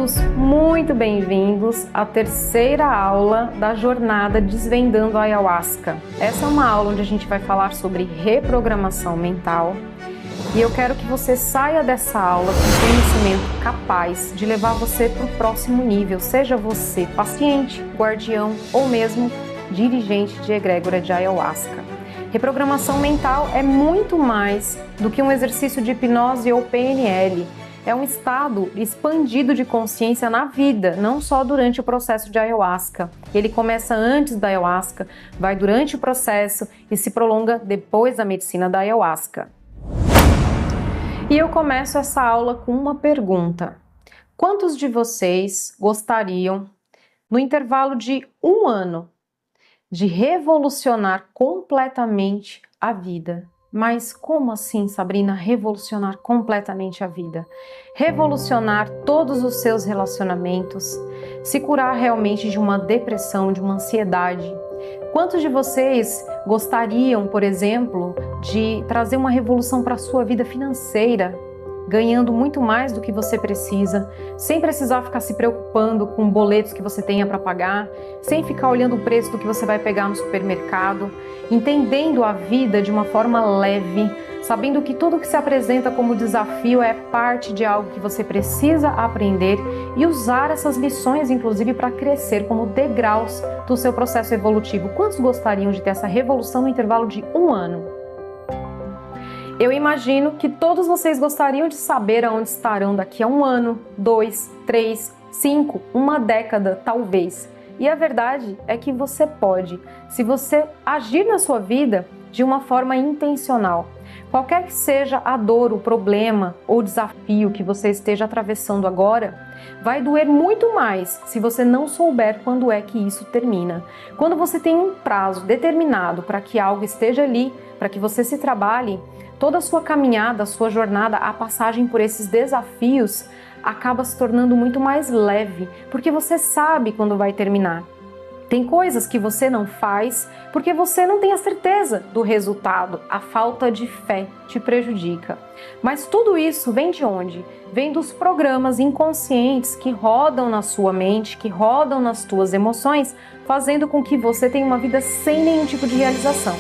todos muito bem-vindos à terceira aula da jornada Desvendando a Ayahuasca. Essa é uma aula onde a gente vai falar sobre reprogramação mental e eu quero que você saia dessa aula com conhecimento capaz de levar você para o próximo nível, seja você paciente, guardião ou mesmo dirigente de egrégora de Ayahuasca. Reprogramação mental é muito mais do que um exercício de hipnose ou PNL. É um estado expandido de consciência na vida, não só durante o processo de Ayahuasca. Ele começa antes da Ayahuasca, vai durante o processo e se prolonga depois da medicina da Ayahuasca. E eu começo essa aula com uma pergunta. Quantos de vocês gostariam, no intervalo de 1 ano, de revolucionar completamente a vida? Mas como assim, Sabrina, revolucionar completamente a vida? Revolucionar todos os seus relacionamentos, se curar realmente de uma depressão, de uma ansiedade. Quantos de vocês gostariam, por exemplo, de trazer uma revolução para a sua vida financeira, ganhando muito mais do que você precisa, sem precisar ficar se preocupando com boletos que você tenha para pagar, sem ficar olhando o preço do que você vai pegar no supermercado, entendendo a vida de uma forma leve, sabendo que tudo que se apresenta como desafio é parte de algo que você precisa aprender e usar essas lições, inclusive, para crescer como degraus do seu processo evolutivo. Quantos gostariam de ter essa revolução no intervalo de 1 ano? Eu imagino que todos vocês gostariam de saber aonde estarão daqui a 1 ano, 2, 3, 5, 1 década, talvez. E a verdade é que você pode, se você agir na sua vida de uma forma intencional. Qualquer que seja a dor, o problema ou desafio que você esteja atravessando agora, vai doer muito mais se você não souber quando é que isso termina. Quando você tem um prazo determinado para que algo esteja ali, para que você se trabalhe, toda a sua caminhada, a sua jornada, a passagem por esses desafios acaba se tornando muito mais leve, porque você sabe quando vai terminar. Tem coisas que você não faz porque você não tem a certeza do resultado, a falta de fé te prejudica. Mas tudo isso vem de onde? Vem dos programas inconscientes que rodam na sua mente, que rodam nas tuas emoções, fazendo com que você tenha uma vida sem nenhum tipo de realização.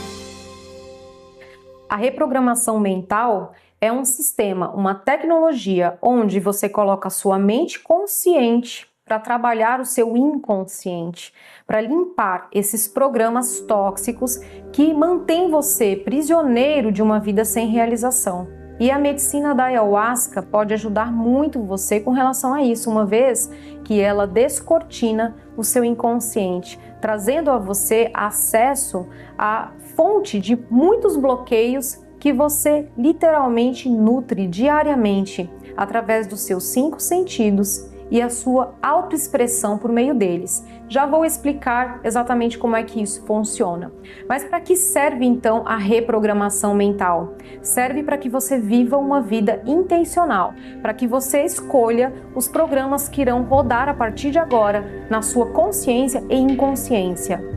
A reprogramação mental é um sistema, uma tecnologia onde você coloca a sua mente consciente para trabalhar o seu inconsciente, para limpar esses programas tóxicos que mantêm você prisioneiro de uma vida sem realização. E a medicina da Ayahuasca pode ajudar muito você com relação a isso, uma vez que ela descortina o seu inconsciente, trazendo a você acesso à fonte de muitos bloqueios que você literalmente nutre diariamente através dos seus 5 sentidos e a sua autoexpressão por meio deles. Já vou explicar exatamente como é que isso funciona. Mas para que serve então a reprogramação mental? Serve para que você viva uma vida intencional, para que você escolha os programas que irão rodar a partir de agora na sua consciência e inconsciência.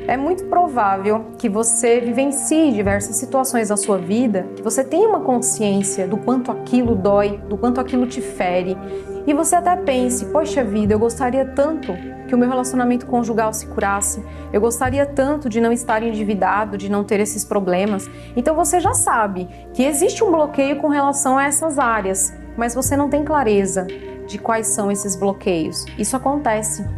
É muito provável que você vivencie diversas situações da sua vida, que você tenha uma consciência do quanto aquilo dói, do quanto aquilo te fere, e você até pense, poxa vida, eu gostaria tanto que o meu relacionamento conjugal se curasse, eu gostaria tanto de não estar endividado, de não ter esses problemas. Então você já sabe que existe um bloqueio com relação a essas áreas, mas você não tem clareza de quais são esses bloqueios. Isso acontece.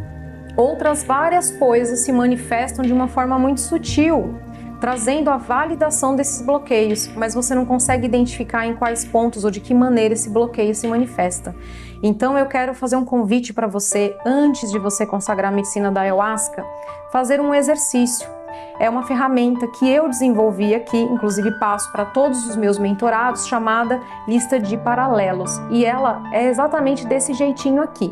Outras várias coisas se manifestam de uma forma muito sutil, trazendo a validação desses bloqueios, mas você não consegue identificar em quais pontos ou de que maneira esse bloqueio se manifesta. Então eu quero fazer um convite para você, antes de você consagrar a medicina da Ayahuasca, fazer um exercício. É uma ferramenta que eu desenvolvi aqui, inclusive passo para todos os meus mentorados, chamada lista de paralelos. E ela é exatamente desse jeitinho aqui.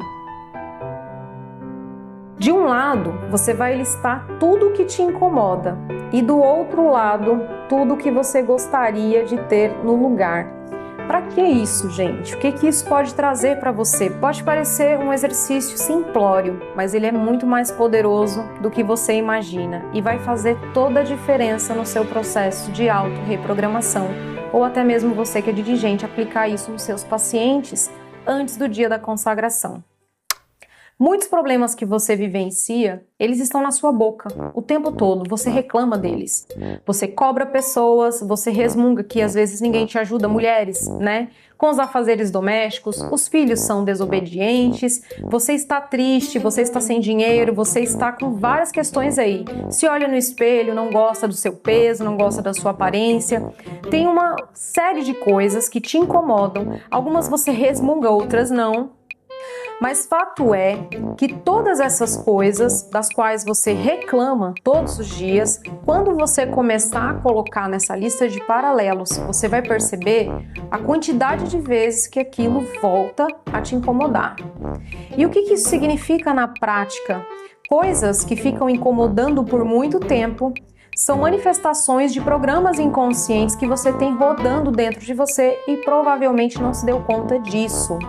De um lado, você vai listar tudo o que te incomoda e do outro lado, tudo o que você gostaria de ter no lugar. Para que isso, gente? O que isso pode trazer para você? Pode parecer um exercício simplório, mas ele é muito mais poderoso do que você imagina e vai fazer toda a diferença no seu processo de auto-reprogramação, ou até mesmo você que é dirigente aplicar isso nos seus pacientes antes do dia da consagração. Muitos problemas que você vivencia, eles estão na sua boca o tempo todo, você reclama deles. Você cobra pessoas, você resmunga que às vezes ninguém te ajuda, mulheres, né? Com os afazeres domésticos, os filhos são desobedientes, você está triste, você está sem dinheiro, você está com várias questões aí. Se olha no espelho, não gosta do seu peso, não gosta da sua aparência. Tem uma série de coisas que te incomodam, algumas você resmunga, outras não. Mas fato é que todas essas coisas das quais você reclama todos os dias, quando você começar a colocar nessa lista de paralelos, você vai perceber a quantidade de vezes que aquilo volta a te incomodar. E o que isso significa na prática? Coisas que ficam incomodando por muito tempo são manifestações de programas inconscientes que você tem rodando dentro de você e provavelmente não se deu conta disso.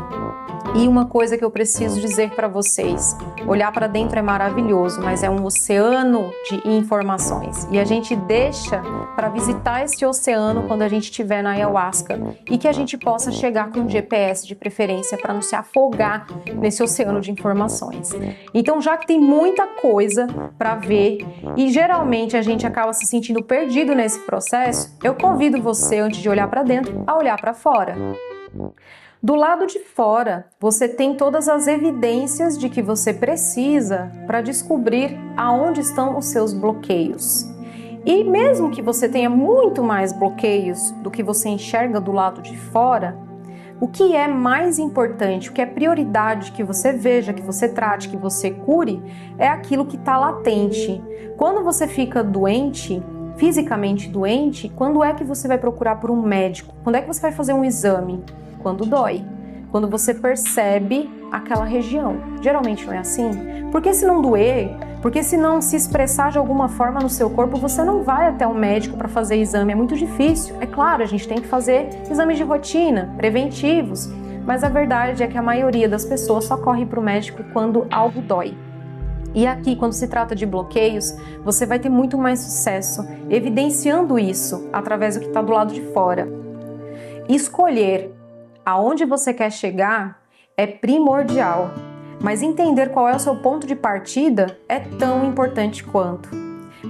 E uma coisa que eu preciso dizer para vocês, olhar para dentro é maravilhoso, mas é um oceano de informações. E a gente deixa para visitar esse oceano quando a gente estiver na ayahuasca e que a gente possa chegar com um GPS de preferência para não se afogar nesse oceano de informações. Então, já que tem muita coisa para ver e geralmente a gente acaba se sentindo perdido nesse processo, eu convido você, antes de olhar para dentro, a olhar para fora. Do lado de fora, você tem todas as evidências de que você precisa para descobrir aonde estão os seus bloqueios. E mesmo que você tenha muito mais bloqueios do que você enxerga do lado de fora, o que é mais importante, o que é prioridade que você veja, que você trate, que você cure, é aquilo que está latente. Quando você fica doente, fisicamente doente, quando é que você vai procurar por um médico? Quando é que você vai fazer um exame? Quando dói, quando você percebe aquela região. Geralmente não é assim. Porque se não doer, porque se não se expressar de alguma forma no seu corpo, você não vai até o médico para fazer exame. É muito difícil. É claro, a gente tem que fazer exames de rotina, preventivos, mas a verdade é que a maioria das pessoas só corre para o médico quando algo dói. E aqui, quando se trata de bloqueios, você vai ter muito mais sucesso evidenciando isso através do que está do lado de fora. Escolher aonde você quer chegar é primordial, mas entender qual é o seu ponto de partida é tão importante quanto.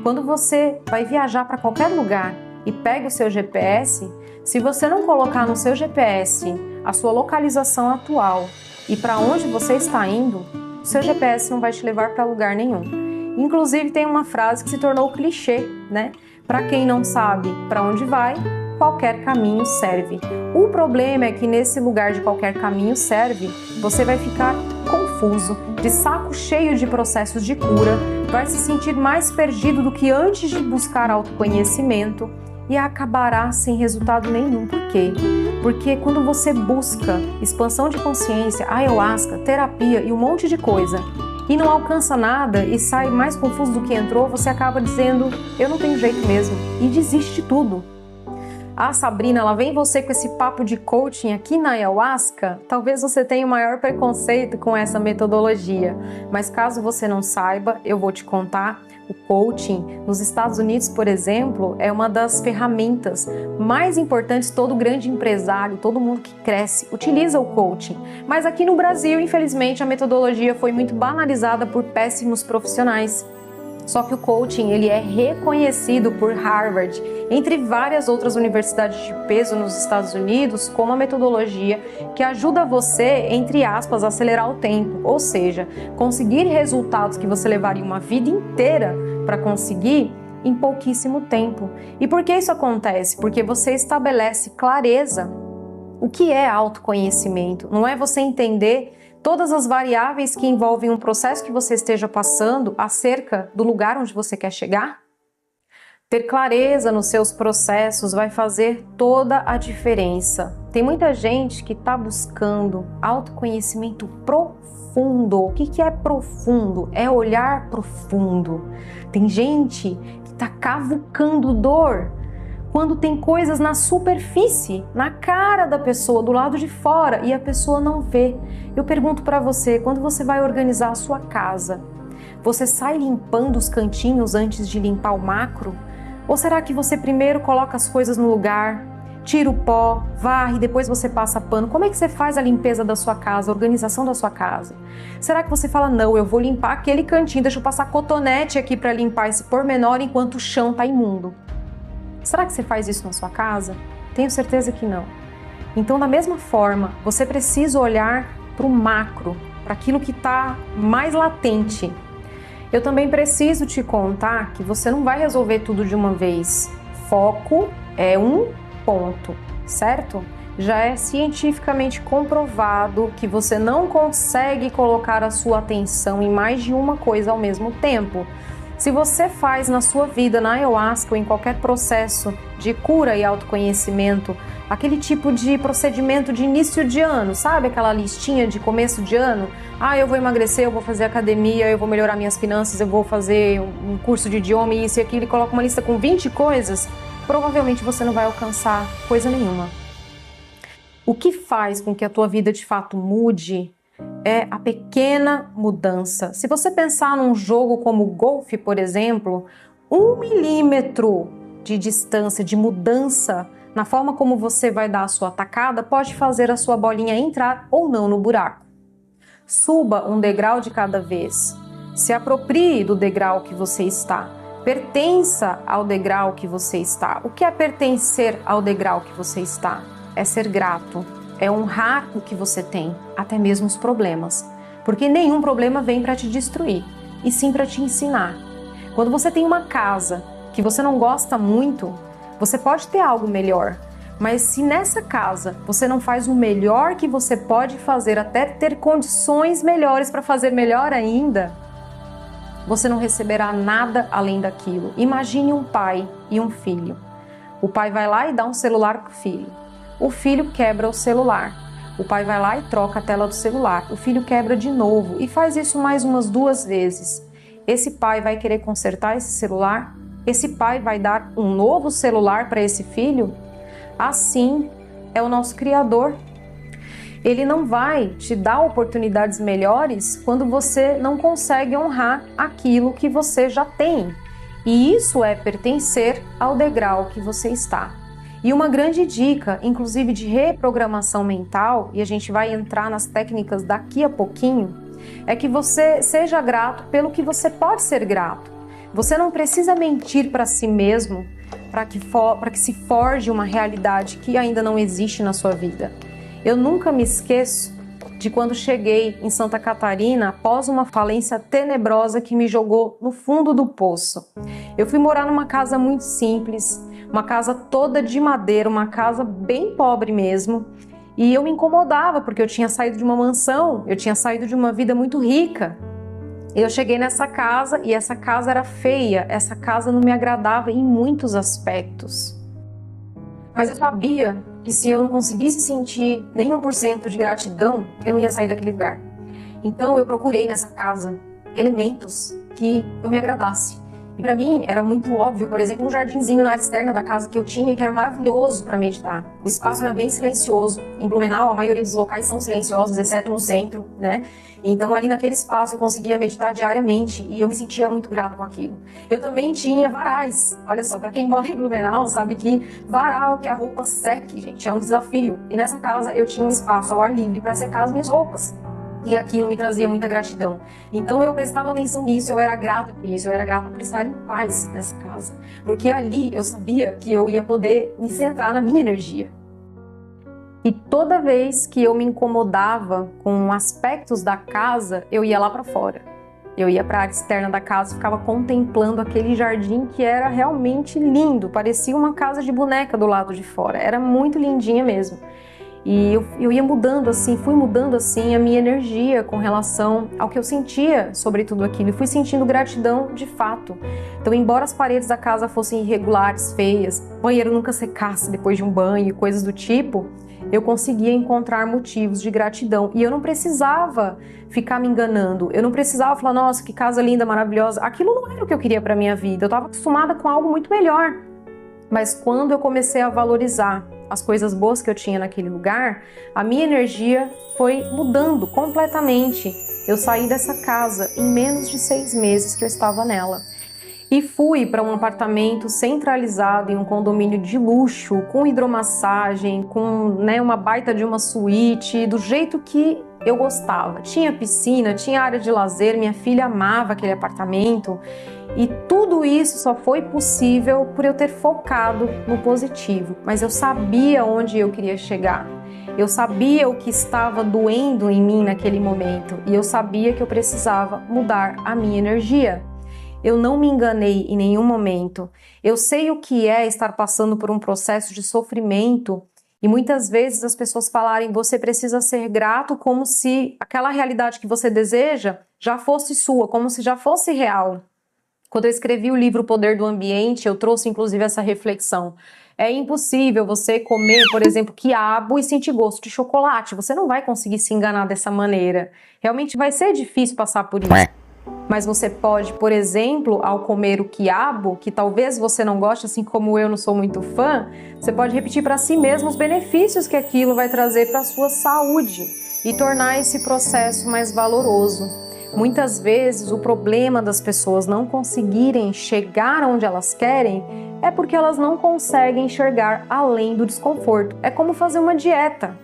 Quando você vai viajar para qualquer lugar e pega o seu GPS, se você não colocar no seu GPS a sua localização atual e para onde você está indo, o seu GPS não vai te levar para lugar nenhum. Inclusive tem uma frase que se tornou clichê, né? Para quem não sabe para onde vai, qualquer caminho serve. O problema é que nesse lugar de qualquer caminho serve, você vai ficar confuso, de saco cheio de processos de cura, vai se sentir mais perdido do que antes de buscar autoconhecimento e acabará sem resultado nenhum. Por quê? Porque quando você busca expansão de consciência, ayahuasca, terapia e um monte de coisa, e não alcança nada e sai mais confuso do que entrou, você acaba dizendo, eu não tenho jeito mesmo, e desiste de tudo. A Sabrina, ela vem você com esse papo de coaching aqui na ayahuasca, talvez você tenha o maior preconceito com essa metodologia, mas caso você não saiba, eu vou te contar. O coaching nos Estados Unidos, por exemplo, é uma das ferramentas mais importantes. Todo grande empresário, todo mundo que cresce, utiliza o coaching. Mas aqui no Brasil, infelizmente, a metodologia foi muito banalizada por péssimos profissionais. Só que o coaching, ele é reconhecido por Harvard, entre várias outras universidades de peso nos Estados Unidos, como a metodologia que ajuda você, entre aspas, a acelerar o tempo, ou seja, conseguir resultados que você levaria uma vida inteira para conseguir em pouquíssimo tempo. E por que isso acontece? Porque você estabelece clareza. O que é autoconhecimento? Não é você entender todas as variáveis que envolvem um processo que você esteja passando acerca do lugar onde você quer chegar? Ter clareza nos seus processos vai fazer toda a diferença. Tem muita gente que está buscando autoconhecimento profundo. O que é profundo? É olhar profundo. Tem gente que está cavucando dor quando tem coisas na superfície, na cara da pessoa, do lado de fora, e a pessoa não vê. Eu pergunto para você, quando você vai organizar a sua casa, você sai limpando os cantinhos antes de limpar o macro? Ou será que você primeiro coloca as coisas no lugar, tira o pó, varre, depois você passa pano. Como é que você faz a limpeza da sua casa, a organização da sua casa? Será que você fala, não, eu vou limpar aquele cantinho, deixa eu passar cotonete aqui para limpar esse pormenor enquanto o chão tá imundo? Será que você faz isso na sua casa? Tenho certeza que não. Então, da mesma forma, você precisa olhar para o macro, para aquilo que está mais latente. Eu também preciso te contar que você não vai resolver tudo de uma vez. Foco é um ponto, certo? Já é cientificamente comprovado que você não consegue colocar a sua atenção em mais de uma coisa ao mesmo tempo. Se você faz na sua vida, na ayahuasca ou em qualquer processo de cura e autoconhecimento, aquele tipo de procedimento de início de ano, sabe aquela listinha de começo de ano? Eu vou emagrecer, eu vou fazer academia, eu vou melhorar minhas finanças, eu vou fazer um curso de idioma, isso e aquilo, e coloca uma lista com 20 coisas, provavelmente você não vai alcançar coisa nenhuma. O que faz com que a tua vida de fato mude é a pequena mudança. Se você pensar num jogo como o golfe, por exemplo, 1 milímetro de distância, de mudança na forma como você vai dar a sua tacada pode fazer a sua bolinha entrar ou não no buraco. Suba um degrau de cada vez. Se aproprie do degrau que você está. Pertença ao degrau que você está. O que é pertencer ao degrau que você está? É ser grato. É honrar o que você tem, até mesmo os problemas. Porque nenhum problema vem para te destruir, e sim para te ensinar. Quando você tem uma casa que você não gosta muito, você pode ter algo melhor. Mas se nessa casa você não faz o melhor que você pode fazer, até ter condições melhores para fazer melhor ainda, você não receberá nada além daquilo. Imagine um pai e um filho. O pai vai lá e dá um celular para o filho. O filho quebra o celular. O pai vai lá e troca a tela do celular. O filho quebra de novo e faz isso mais umas 2 vezes. Esse pai vai querer consertar esse celular? Esse pai vai dar um novo celular para esse filho? Assim é o nosso Criador. Ele não vai te dar oportunidades melhores quando você não consegue honrar aquilo que você já tem. E isso é pertencer ao degrau que você está. E uma grande dica, inclusive de reprogramação mental, e a gente vai entrar nas técnicas daqui a pouquinho, é que você seja grato pelo que você pode ser grato. Você não precisa mentir para si mesmo para que se forje uma realidade que ainda não existe na sua vida. Eu nunca me esqueço de quando cheguei em Santa Catarina após uma falência tenebrosa que me jogou no fundo do poço. Eu fui morar numa casa muito simples, uma casa toda de madeira, uma casa bem pobre mesmo. E eu me incomodava porque eu tinha saído de uma mansão, eu tinha saído de uma vida muito rica. Eu cheguei nessa casa e essa casa era feia, essa casa não me agradava em muitos aspectos. Mas eu sabia que se eu não conseguisse sentir nem 1% de gratidão, eu não ia sair daquele lugar. Então eu procurei nessa casa elementos que eu me agradasse. E para mim era muito óbvio, por exemplo, um jardinzinho na área externa da casa que eu tinha e que era maravilhoso para meditar. O espaço era bem silencioso. Em Blumenau, a maioria dos locais são silenciosos, exceto no centro, né? Então ali naquele espaço eu conseguia meditar diariamente e eu me sentia muito grata com aquilo. Eu também tinha varais. Olha só, para quem mora em Blumenau sabe que varal, que a roupa seque, gente, é um desafio. E nessa casa eu tinha um espaço ao ar livre para secar as minhas roupas. E aquilo me trazia muita gratidão. Então eu prestava atenção nisso, eu era grata por isso, eu era grata por estar em paz nessa casa. Porque ali eu sabia que eu ia poder me centrar na minha energia. E toda vez que eu me incomodava com aspectos da casa, eu ia lá para fora. Eu ia para a área externa da casa e ficava contemplando aquele jardim que era realmente lindo. Parecia uma casa de boneca do lado de fora. Era muito lindinha mesmo. E eu ia mudando assim, fui mudando assim a minha energia com relação ao que eu sentia sobre tudo aquilo. E fui sentindo gratidão de fato. Então, embora as paredes da casa fossem irregulares, feias, o banheiro nunca secasse depois de um banho e coisas do tipo, eu conseguia encontrar motivos de gratidão. E eu não precisava ficar me enganando. Eu não precisava falar, nossa, que casa linda, maravilhosa. Aquilo não era o que eu queria para minha vida. Eu estava acostumada com algo muito melhor. Mas quando eu comecei a valorizar as coisas boas que eu tinha naquele lugar, a minha energia foi mudando completamente. Eu saí dessa casa em menos de 6 meses que eu estava nela. E fui para um apartamento centralizado em um condomínio de luxo, com hidromassagem, com uma baita de uma suíte, do jeito que eu gostava. Tinha piscina, tinha área de lazer, minha filha amava aquele apartamento. E tudo isso só foi possível por eu ter focado no positivo. Mas eu sabia onde eu queria chegar. Eu sabia o que estava doendo em mim naquele momento. E eu sabia que eu precisava mudar a minha energia. Eu não me enganei em nenhum momento. Eu sei o que é estar passando por um processo de sofrimento e muitas vezes as pessoas falarem você precisa ser grato como se aquela realidade que você deseja já fosse sua, como se já fosse real. Quando eu escrevi o livro O Poder do Ambiente, eu trouxe inclusive essa reflexão. É impossível você comer, por exemplo, quiabo e sentir gosto de chocolate. Você não vai conseguir se enganar dessa maneira. Realmente vai ser difícil passar por isso. Mas você pode, por exemplo, ao comer o quiabo, que talvez você não goste, assim como eu não sou muito fã, você pode repetir para si mesmo os benefícios que aquilo vai trazer para a sua saúde e tornar esse processo mais valoroso. Muitas vezes o problema das pessoas não conseguirem chegar onde elas querem é porque elas não conseguem enxergar além do desconforto. É como fazer uma dieta.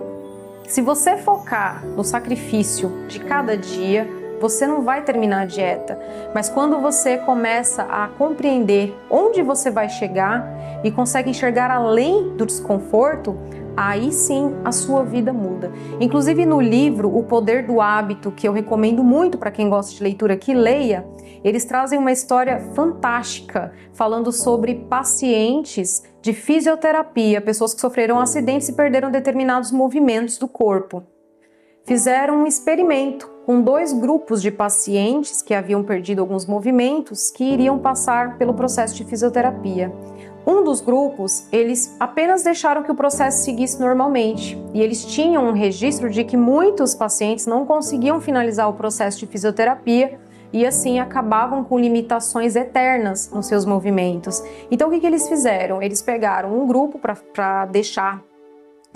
Se você focar no sacrifício de cada dia, você não vai terminar a dieta, mas quando você começa a compreender onde você vai chegar e consegue enxergar além do desconforto, aí sim a sua vida muda. Inclusive no livro O Poder do Hábito, que eu recomendo muito para quem gosta de leitura que leia, eles trazem uma história fantástica falando sobre pacientes de fisioterapia, pessoas que sofreram acidentes e perderam determinados movimentos do corpo. Fizeram um experimento com 2 grupos de pacientes que haviam perdido alguns movimentos que iriam passar pelo processo de fisioterapia. Um dos grupos, eles apenas deixaram que o processo seguisse normalmente e eles tinham um registro de que muitos pacientes não conseguiam finalizar o processo de fisioterapia e assim acabavam com limitações eternas nos seus movimentos. Então o que eles fizeram? Eles pegaram um grupo para deixar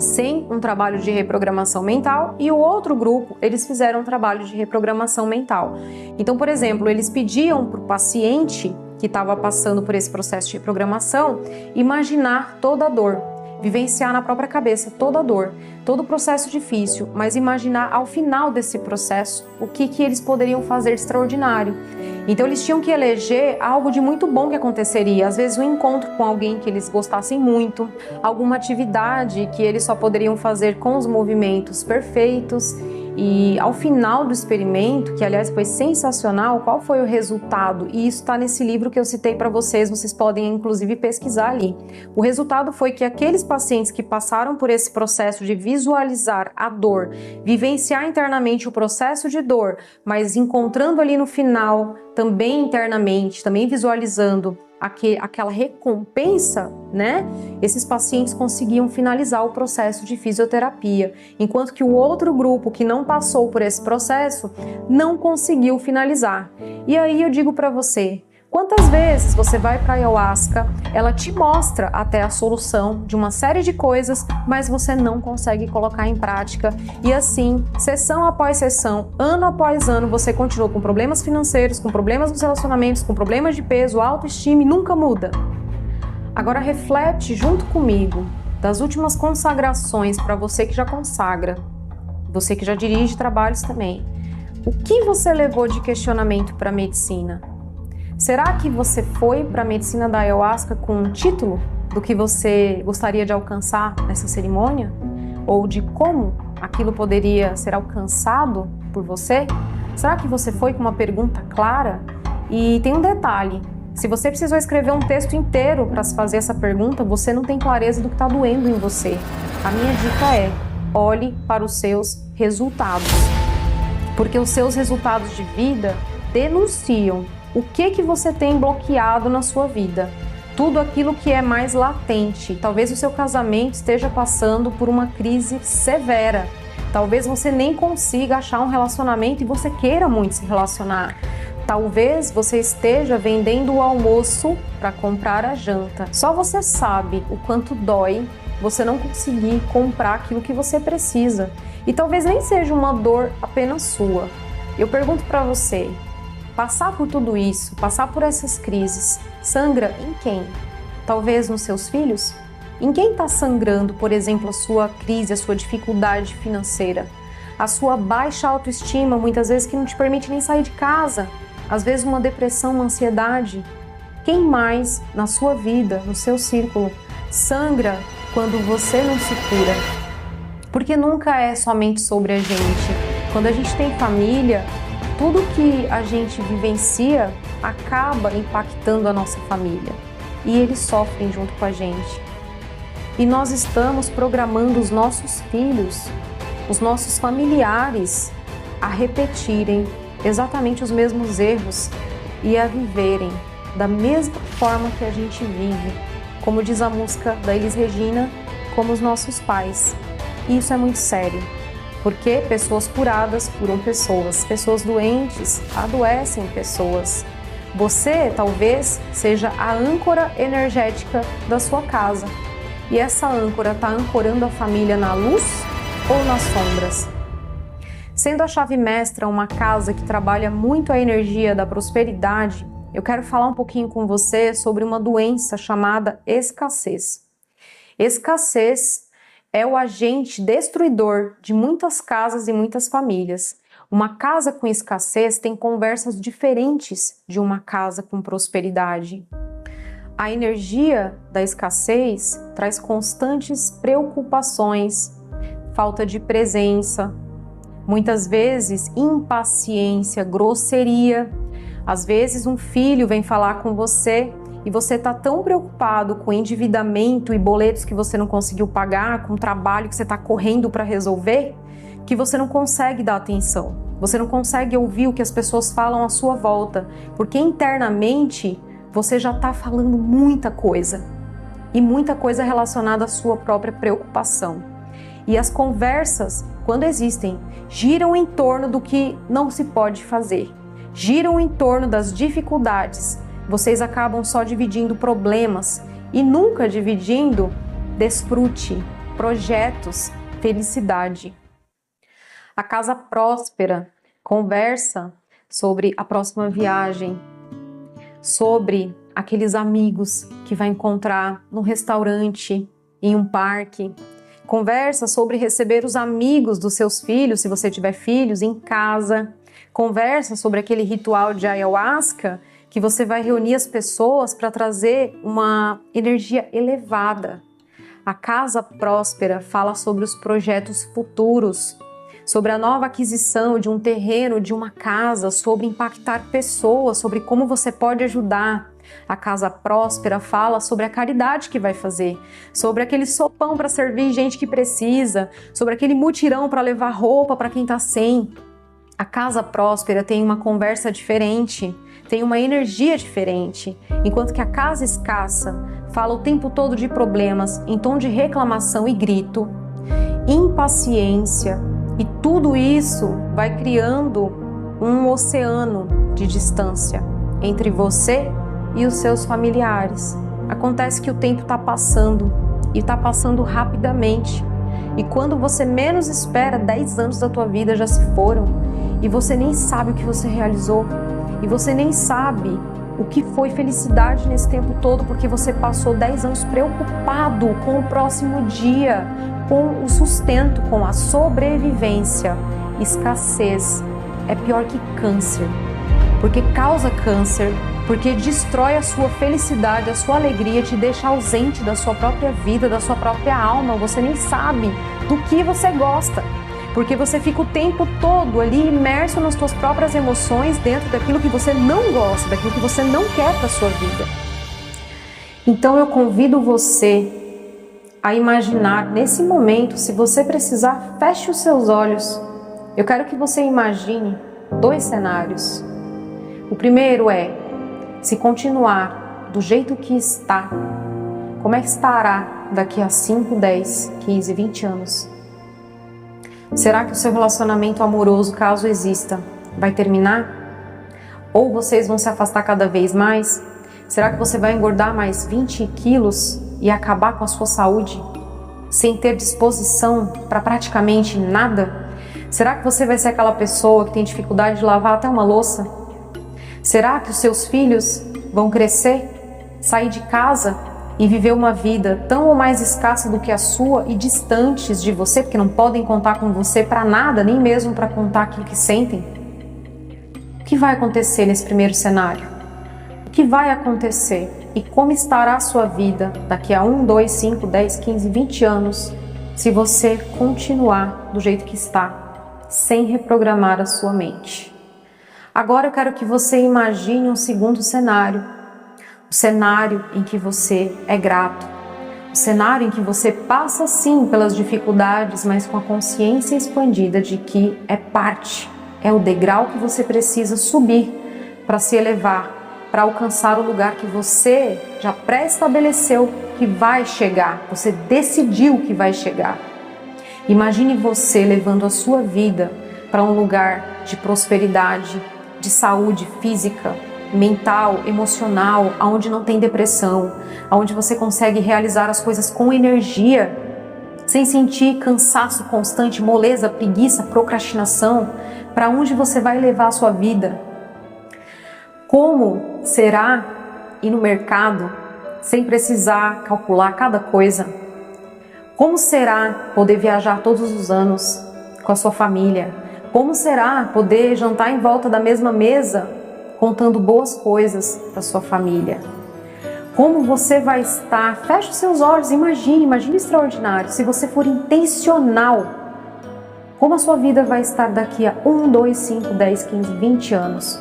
sem um trabalho de reprogramação mental e o outro grupo, eles fizeram um trabalho de reprogramação mental. Então, por exemplo, eles pediam para o paciente que estava passando por esse processo de reprogramação imaginar toda a dor, vivenciar na própria cabeça toda a dor, todo o processo difícil, mas imaginar ao final desse processo o que eles poderiam fazer de extraordinário. Então eles tinham que eleger algo de muito bom que aconteceria, às vezes um encontro com alguém que eles gostassem muito, alguma atividade que eles só poderiam fazer com os movimentos perfeitos. E ao final do experimento, que aliás foi sensacional, qual foi o resultado? E isso está nesse livro que eu citei para vocês podem inclusive pesquisar ali. O resultado foi que aqueles pacientes que passaram por esse processo de visualizar a dor, vivenciar internamente o processo de dor, mas encontrando ali no final, também internamente, também visualizando aquela recompensa, né? Esses pacientes conseguiam finalizar o processo de fisioterapia, enquanto que o outro grupo que não passou por esse processo não conseguiu finalizar. E aí eu digo para você, quantas vezes você vai para a ayahuasca, ela te mostra até a solução de uma série de coisas, mas você não consegue colocar em prática e assim, sessão após sessão, ano após ano, você continua com problemas financeiros, com problemas nos relacionamentos, com problemas de peso, autoestima e nunca muda. Agora reflete junto comigo das últimas consagrações para você que já consagra, você que já dirige trabalhos também. O que você levou de questionamento para a medicina? Será que você foi para a medicina da ayahuasca com um título do que você gostaria de alcançar nessa cerimônia? Ou de como aquilo poderia ser alcançado por você? Será que você foi com uma pergunta clara? E tem um detalhe, se você precisou escrever um texto inteiro para se fazer essa pergunta, você não tem clareza do que está doendo em você. A minha dica é, olhe para os seus resultados, porque os seus resultados de vida denunciam o que você tem bloqueado na sua vida, tudo aquilo que é mais latente. Talvez o seu casamento esteja passando por uma crise severa, talvez você nem consiga achar um relacionamento e você queira muito se relacionar. Talvez você esteja vendendo o almoço para comprar a janta. Só você sabe o quanto dói você não conseguir comprar aquilo que você precisa. E talvez nem seja uma dor apenas sua. Eu pergunto para você, Passar por tudo isso, passar por essas crises, sangra em quem? Talvez nos seus filhos? Em quem está sangrando, por exemplo, a sua crise, a sua dificuldade financeira? A sua baixa autoestima, muitas vezes que não te permite nem sair de casa. Às vezes uma depressão, uma ansiedade. Quem mais na sua vida, no seu círculo, sangra quando você não se cura? Porque nunca é somente sobre a gente. Quando a gente tem família, tudo que a gente vivencia acaba impactando a nossa família. E eles sofrem junto com a gente. E nós estamos programando os nossos filhos, os nossos familiares, a repetirem exatamente os mesmos erros e a viverem da mesma forma que a gente vive. Como diz a música da Elis Regina, como os nossos pais. E isso é muito sério, porque pessoas curadas curam pessoas, pessoas doentes adoecem pessoas. Você talvez seja a âncora energética da sua casa. E essa âncora está ancorando a família na luz ou nas sombras? Sendo a chave mestra uma casa que trabalha muito a energia da prosperidade, eu quero falar um pouquinho com você sobre uma doença chamada escassez. Escassez é o agente destruidor de muitas casas e muitas famílias. Uma casa com escassez tem conversas diferentes de uma casa com prosperidade. A energia da escassez traz constantes preocupações, falta de presença, muitas vezes impaciência, grosseria. Às vezes um filho vem falar com você e você está tão preocupado com endividamento e boletos que você não conseguiu pagar, com o trabalho que você está correndo para resolver, que você não consegue dar atenção. Você não consegue ouvir o que as pessoas falam à sua volta, porque internamente você já está falando muita coisa, e muita coisa relacionada à sua própria preocupação. E as conversas, quando existem, giram em torno do que não se pode fazer, giram em torno das dificuldades. Vocês acabam só dividindo problemas e nunca dividindo desfrute, projetos, felicidade. A casa próspera conversa sobre a próxima viagem, sobre aqueles amigos que vai encontrar no restaurante, em um parque. Conversa sobre receber os amigos dos seus filhos, se você tiver filhos, em casa. Conversa sobre aquele ritual de ayahuasca que você vai reunir as pessoas para trazer uma energia elevada. A casa próspera fala sobre os projetos futuros, sobre a nova aquisição de um terreno, de uma casa, sobre impactar pessoas, sobre como você pode ajudar. A casa próspera fala sobre a caridade que vai fazer, sobre aquele sopão para servir gente que precisa, sobre aquele mutirão para levar roupa para quem está sem. A casa próspera tem uma conversa diferente, tem uma energia diferente, enquanto que a casa escassa fala o tempo todo de problemas, em tom de reclamação e grito, impaciência. E tudo isso vai criando um oceano de distância entre você e os seus familiares. Acontece que o tempo está passando e está passando rapidamente. E quando você menos espera, 10 anos da tua vida já se foram e você nem sabe o que você realizou. E você nem sabe o que foi felicidade nesse tempo todo, porque você passou 10 anos preocupado com o próximo dia, com o sustento, com a sobrevivência. Escassez é pior que câncer, porque causa câncer, porque destrói a sua felicidade, a sua alegria, te deixa ausente da sua própria vida, da sua própria alma. Você nem sabe do que você gosta, porque você fica o tempo todo ali imerso nas suas próprias emoções, dentro daquilo que você não gosta, daquilo que você não quer para a sua vida. Então eu convido você a imaginar nesse momento, se você precisar, feche os seus olhos. Eu quero que você imagine 2 cenários. O primeiro é, se continuar do jeito que está, como é que estará daqui a 5, 10, 15, 20 anos? Será que o seu relacionamento amoroso, caso exista, vai terminar? Ou vocês vão se afastar cada vez mais? Será que você vai engordar mais 20 quilos e acabar com a sua saúde sem ter disposição para praticamente nada? Será que você vai ser aquela pessoa que tem dificuldade de lavar até uma louça? Será que os seus filhos vão crescer, sair de casa e viver uma vida tão ou mais escassa do que a sua e distantes de você, porque não podem contar com você para nada, nem mesmo para contar aquilo que sentem? O que vai acontecer nesse primeiro cenário? O que vai acontecer e como estará a sua vida daqui a 1, 2, 5, 10, 15, 20 anos se você continuar do jeito que está, sem reprogramar a sua mente? Agora eu quero que você imagine um segundo cenário, o cenário em que você é grato, o cenário em que você passa sim pelas dificuldades, mas com a consciência expandida de que é parte, é o degrau que você precisa subir para se elevar, para alcançar o lugar que você já pré-estabeleceu que vai chegar, você decidiu que vai chegar. Imagine você levando a sua vida para um lugar de prosperidade, de saúde física, mental, emocional, onde não tem depressão, onde você consegue realizar as coisas com energia, sem sentir cansaço constante, moleza, preguiça, procrastinação. Para onde você vai levar a sua vida? Como será ir no mercado sem precisar calcular cada coisa? Como será poder viajar todos os anos com a sua família? Como será poder jantar em volta da mesma mesa contando boas coisas para sua família? Como você vai estar? Feche os seus olhos, imagine extraordinário. Se você for intencional, como a sua vida vai estar daqui a 1, 2, 5, 10, 15, 20 anos?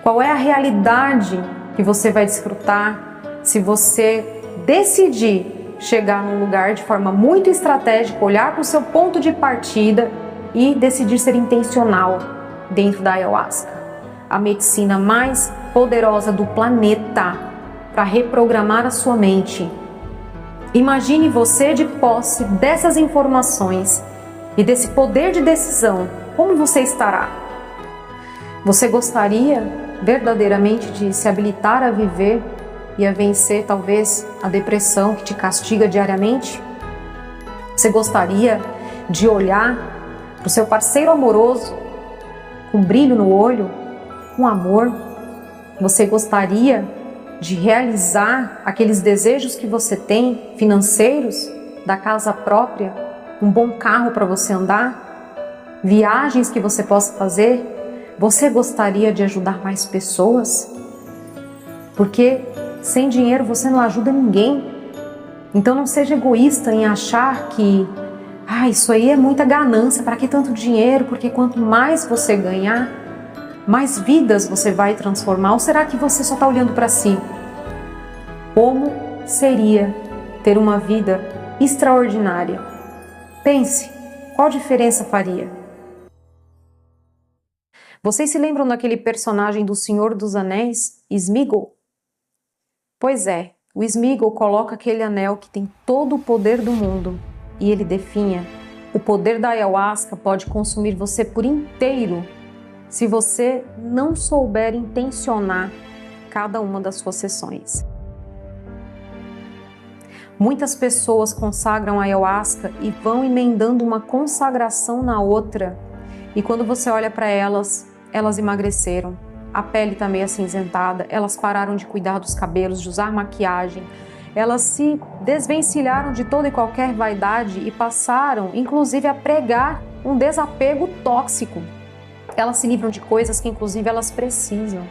Qual é a realidade que você vai desfrutar se você decidir chegar num lugar de forma muito estratégica, olhar para o seu ponto de partida e decidir ser intencional dentro da ayahuasca, a medicina mais poderosa do planeta para reprogramar a sua mente? Imagine você de posse dessas informações e desse poder de decisão. Como você estará? Você gostaria verdadeiramente de se habilitar a viver e a vencer talvez a depressão que te castiga diariamente? Você gostaria de olhar para o seu parceiro amoroso com brilho no olho, com amor? Você gostaria de realizar aqueles desejos que você tem, financeiros, da casa própria, um bom carro para você andar, viagens que você possa fazer? Você gostaria de ajudar mais pessoas? Porque sem dinheiro você não ajuda ninguém. Então não seja egoísta em achar que isso aí é muita ganância, para que tanto dinheiro? Porque quanto mais você ganhar, mais vidas você vai transformar. Ou será que você só está olhando para si? Como seria ter uma vida extraordinária? Pense, qual diferença faria? Vocês se lembram daquele personagem do Senhor dos Anéis, Sméagol? Pois é, o Sméagol coloca aquele anel que tem todo o poder do mundo e ele definha: o poder da ayahuasca pode consumir você por inteiro se você não souber intencionar cada uma das suas sessões. Muitas pessoas consagram a ayahuasca e vão emendando uma consagração na outra, e quando você olha para elas, elas emagreceram, a pele está meio acinzentada, elas pararam de cuidar dos cabelos, de usar maquiagem, elas se desvencilharam de toda e qualquer vaidade e passaram, inclusive, a pregar um desapego tóxico. Elas se livram de coisas que, inclusive, elas precisam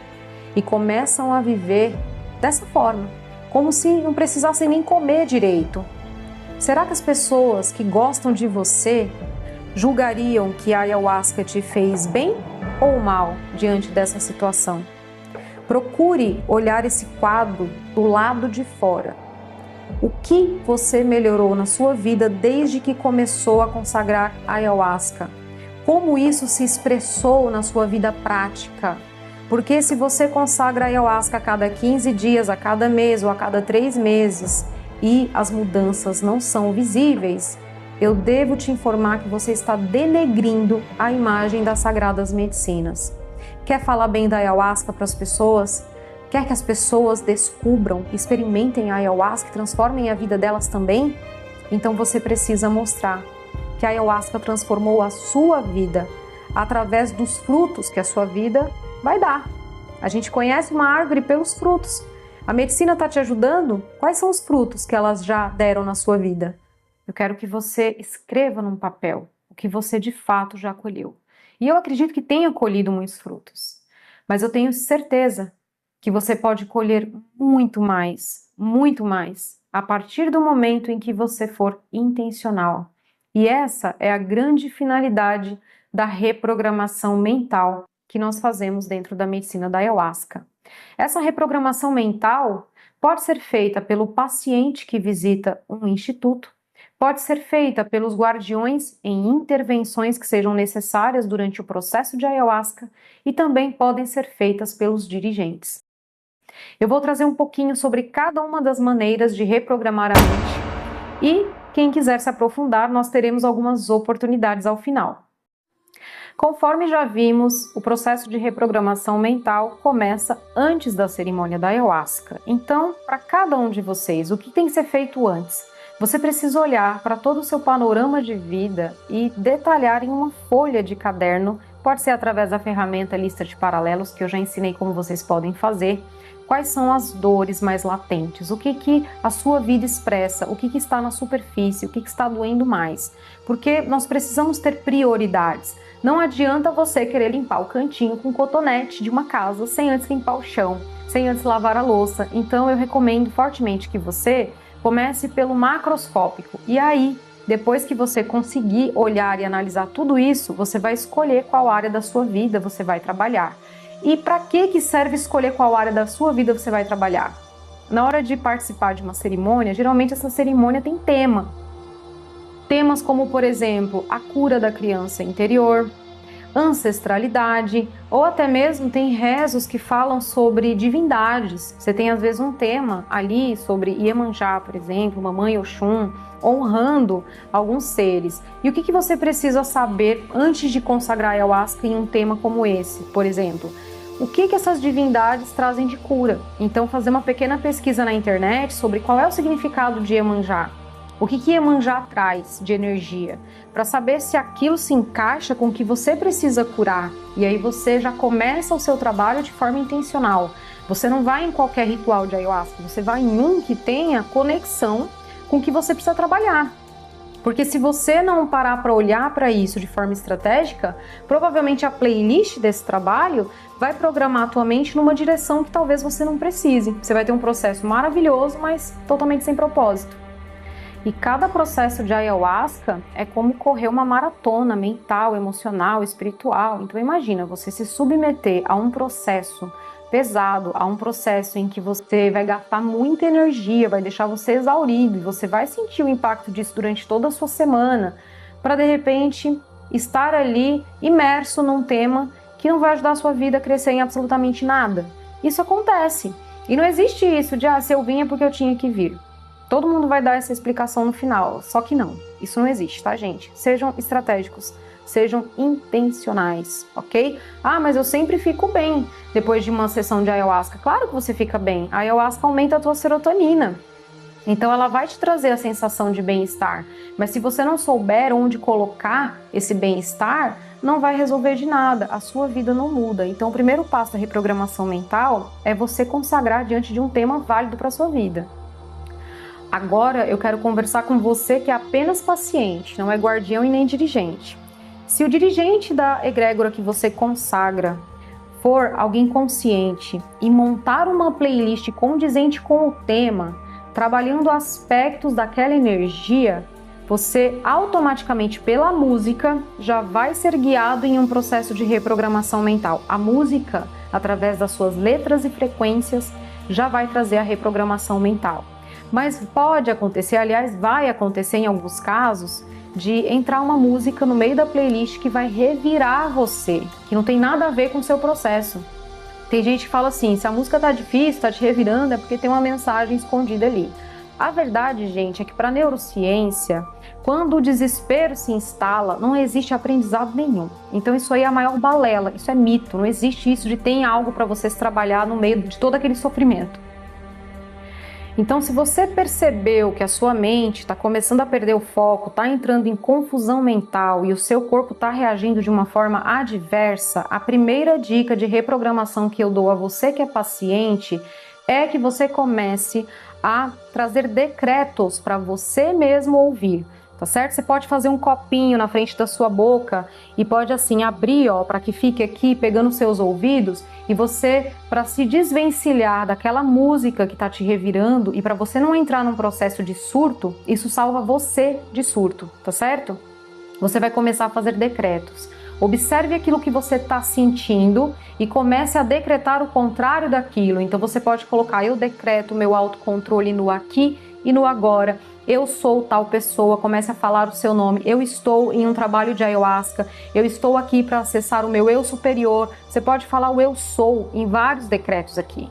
e começam a viver dessa forma, como se não precisassem nem comer direito. Será que as pessoas que gostam de você julgariam que a ayahuasca te fez bem ou mal diante dessa situação? Procure olhar esse quadro do lado de fora. O que você melhorou na sua vida desde que começou a consagrar a ayahuasca? Como isso se expressou na sua vida prática? Porque se você consagra a ayahuasca a cada 15 dias, a cada mês ou a cada 3 meses e as mudanças não são visíveis, eu devo te informar que você está denegrindo a imagem das sagradas medicinas. Quer falar bem da ayahuasca para as pessoas? Quer que as pessoas descubram, experimentem a ayahuasca e transformem a vida delas também? Então você precisa mostrar que a ayahuasca transformou a sua vida através dos frutos que a sua vida vai dar. A gente conhece uma árvore pelos frutos. A medicina está te ajudando? Quais são os frutos que elas já deram na sua vida? Eu quero que você escreva num papel o que você de fato já colheu. E eu acredito que tenha colhido muitos frutos, mas eu tenho certeza que você pode colher muito mais, a partir do momento em que você for intencional. E essa é a grande finalidade da reprogramação mental que nós fazemos dentro da medicina da ayahuasca. Essa reprogramação mental pode ser feita pelo paciente que visita um instituto, pode ser feita pelos guardiões em intervenções que sejam necessárias durante o processo de ayahuasca e também podem ser feitas pelos dirigentes. Eu vou trazer um pouquinho sobre cada uma das maneiras de reprogramar a mente e, quem quiser se aprofundar, nós teremos algumas oportunidades ao final. Conforme já vimos, o processo de reprogramação mental começa antes da cerimônia da ayahuasca. Então, para cada um de vocês, o que tem que ser feito antes? Você precisa olhar para todo o seu panorama de vida e detalhar em uma folha de caderno, pode ser através da ferramenta lista de paralelos, que eu já ensinei como vocês podem fazer, quais são as dores mais latentes, o que a sua vida expressa, o que está na superfície, o que está doendo mais. Porque nós precisamos ter prioridades. Não adianta você querer limpar o cantinho com cotonete de uma casa sem antes limpar o chão, sem antes lavar a louça. Então eu recomendo fortemente que você comece pelo macroscópico. E aí, depois que você conseguir olhar e analisar tudo isso, você vai escolher qual área da sua vida você vai trabalhar. E para que serve escolher qual área da sua vida você vai trabalhar? Na hora de participar de uma cerimônia, geralmente essa cerimônia tem tema. Temas como, por exemplo, a cura da criança interior, ancestralidade, ou até mesmo tem rezos que falam sobre divindades. Você tem às vezes um tema ali sobre Iemanjá, por exemplo, Mamãe Oxum, honrando alguns seres. E o que você precisa saber antes de consagrar a ayahuasca em um tema como esse, por exemplo? O que essas divindades trazem de cura? Então fazer uma pequena pesquisa na internet sobre qual é o significado de Iemanjá. O que Iemanjá traz de energia? Para saber se aquilo se encaixa com o que você precisa curar. E aí você já começa o seu trabalho de forma intencional. Você não vai em qualquer ritual de ayahuasca, você vai em um que tenha conexão com o que você precisa trabalhar. Porque se você não parar para olhar para isso de forma estratégica, provavelmente a playlist desse trabalho vai programar a tua mente numa direção que talvez você não precise. Você vai ter um processo maravilhoso, mas totalmente sem propósito. E cada processo de ayahuasca é como correr uma maratona mental, emocional, espiritual. Então imagina você se submeter a um processo pesado, a um processo em que você vai gastar muita energia, vai deixar você exaurido e você vai sentir o impacto disso durante toda a sua semana, para de repente estar ali imerso num tema que não vai ajudar a sua vida a crescer em absolutamente nada. Isso acontece. E não existe isso de, se eu vim é porque eu tinha que vir. Todo mundo vai dar essa explicação no final, só que não. Isso não existe, tá, gente? Sejam estratégicos, sejam intencionais, ok? Mas eu sempre fico bem depois de uma sessão de ayahuasca. Claro que você fica bem. A ayahuasca aumenta a tua serotonina. Então ela vai te trazer a sensação de bem-estar. Mas se você não souber onde colocar esse bem-estar, não vai resolver de nada. A sua vida não muda. Então o primeiro passo da reprogramação mental é você consagrar diante de um tema válido para a sua vida. Agora eu quero conversar com você que é apenas paciente, não é guardião e nem dirigente. Se o dirigente da egrégora que você consagra for alguém consciente e montar uma playlist condizente com o tema, trabalhando aspectos daquela energia, você automaticamente pela música já vai ser guiado em um processo de reprogramação mental. A música, através das suas letras e frequências, já vai trazer a reprogramação mental. Mas pode acontecer, aliás, vai acontecer em alguns casos, de entrar uma música no meio da playlist que vai revirar você, que não tem nada a ver com o seu processo. Tem gente que fala assim, se a música tá difícil, tá te revirando, é porque tem uma mensagem escondida ali. A verdade, gente, é que para a neurociência, quando o desespero se instala, não existe aprendizado nenhum. Então isso aí é a maior balela, isso é mito, não existe isso de ter algo para vocês trabalhar no meio de todo aquele sofrimento. Então, se você percebeu que a sua mente está começando a perder o foco, está entrando em confusão mental e o seu corpo está reagindo de uma forma adversa, a primeira dica de reprogramação que eu dou a você que é paciente é que você comece a trazer decretos para você mesmo ouvir. Tá certo? Você pode fazer um copinho na frente da sua boca e pode assim abrir, ó, para que fique aqui pegando seus ouvidos, e você, para se desvencilhar daquela música que tá te revirando e para você não entrar num processo de surto, isso salva você de surto, tá certo? Você vai começar a fazer decretos. Observe aquilo que você está sentindo e comece a decretar o contrário daquilo. Então você pode colocar: eu decreto meu autocontrole no aqui e no agora. Eu sou tal pessoa, comece a falar o seu nome. Eu estou em um trabalho de ayahuasca. Eu estou aqui para acessar o meu eu superior. Você pode falar o eu sou em vários decretos aqui.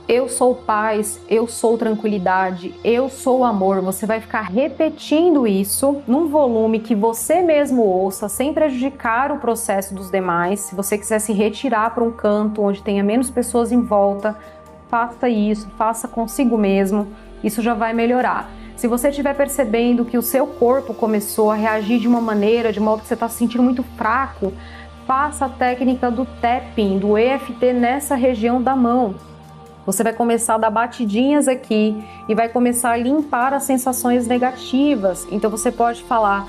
Eu sou paz, eu sou tranquilidade, eu sou amor. Você vai ficar repetindo isso num volume que você mesmo ouça, sem prejudicar o processo dos demais. Se você quiser se retirar para um canto onde tenha menos pessoas em volta, faça isso, faça consigo mesmo. Isso já vai melhorar. Se você estiver percebendo que o seu corpo começou a reagir de uma maneira, de modo que você está se sentindo muito fraco, faça a técnica do tapping, do EFT nessa região da mão. Você vai começar a dar batidinhas aqui e vai começar a limpar as sensações negativas. Então você pode falar: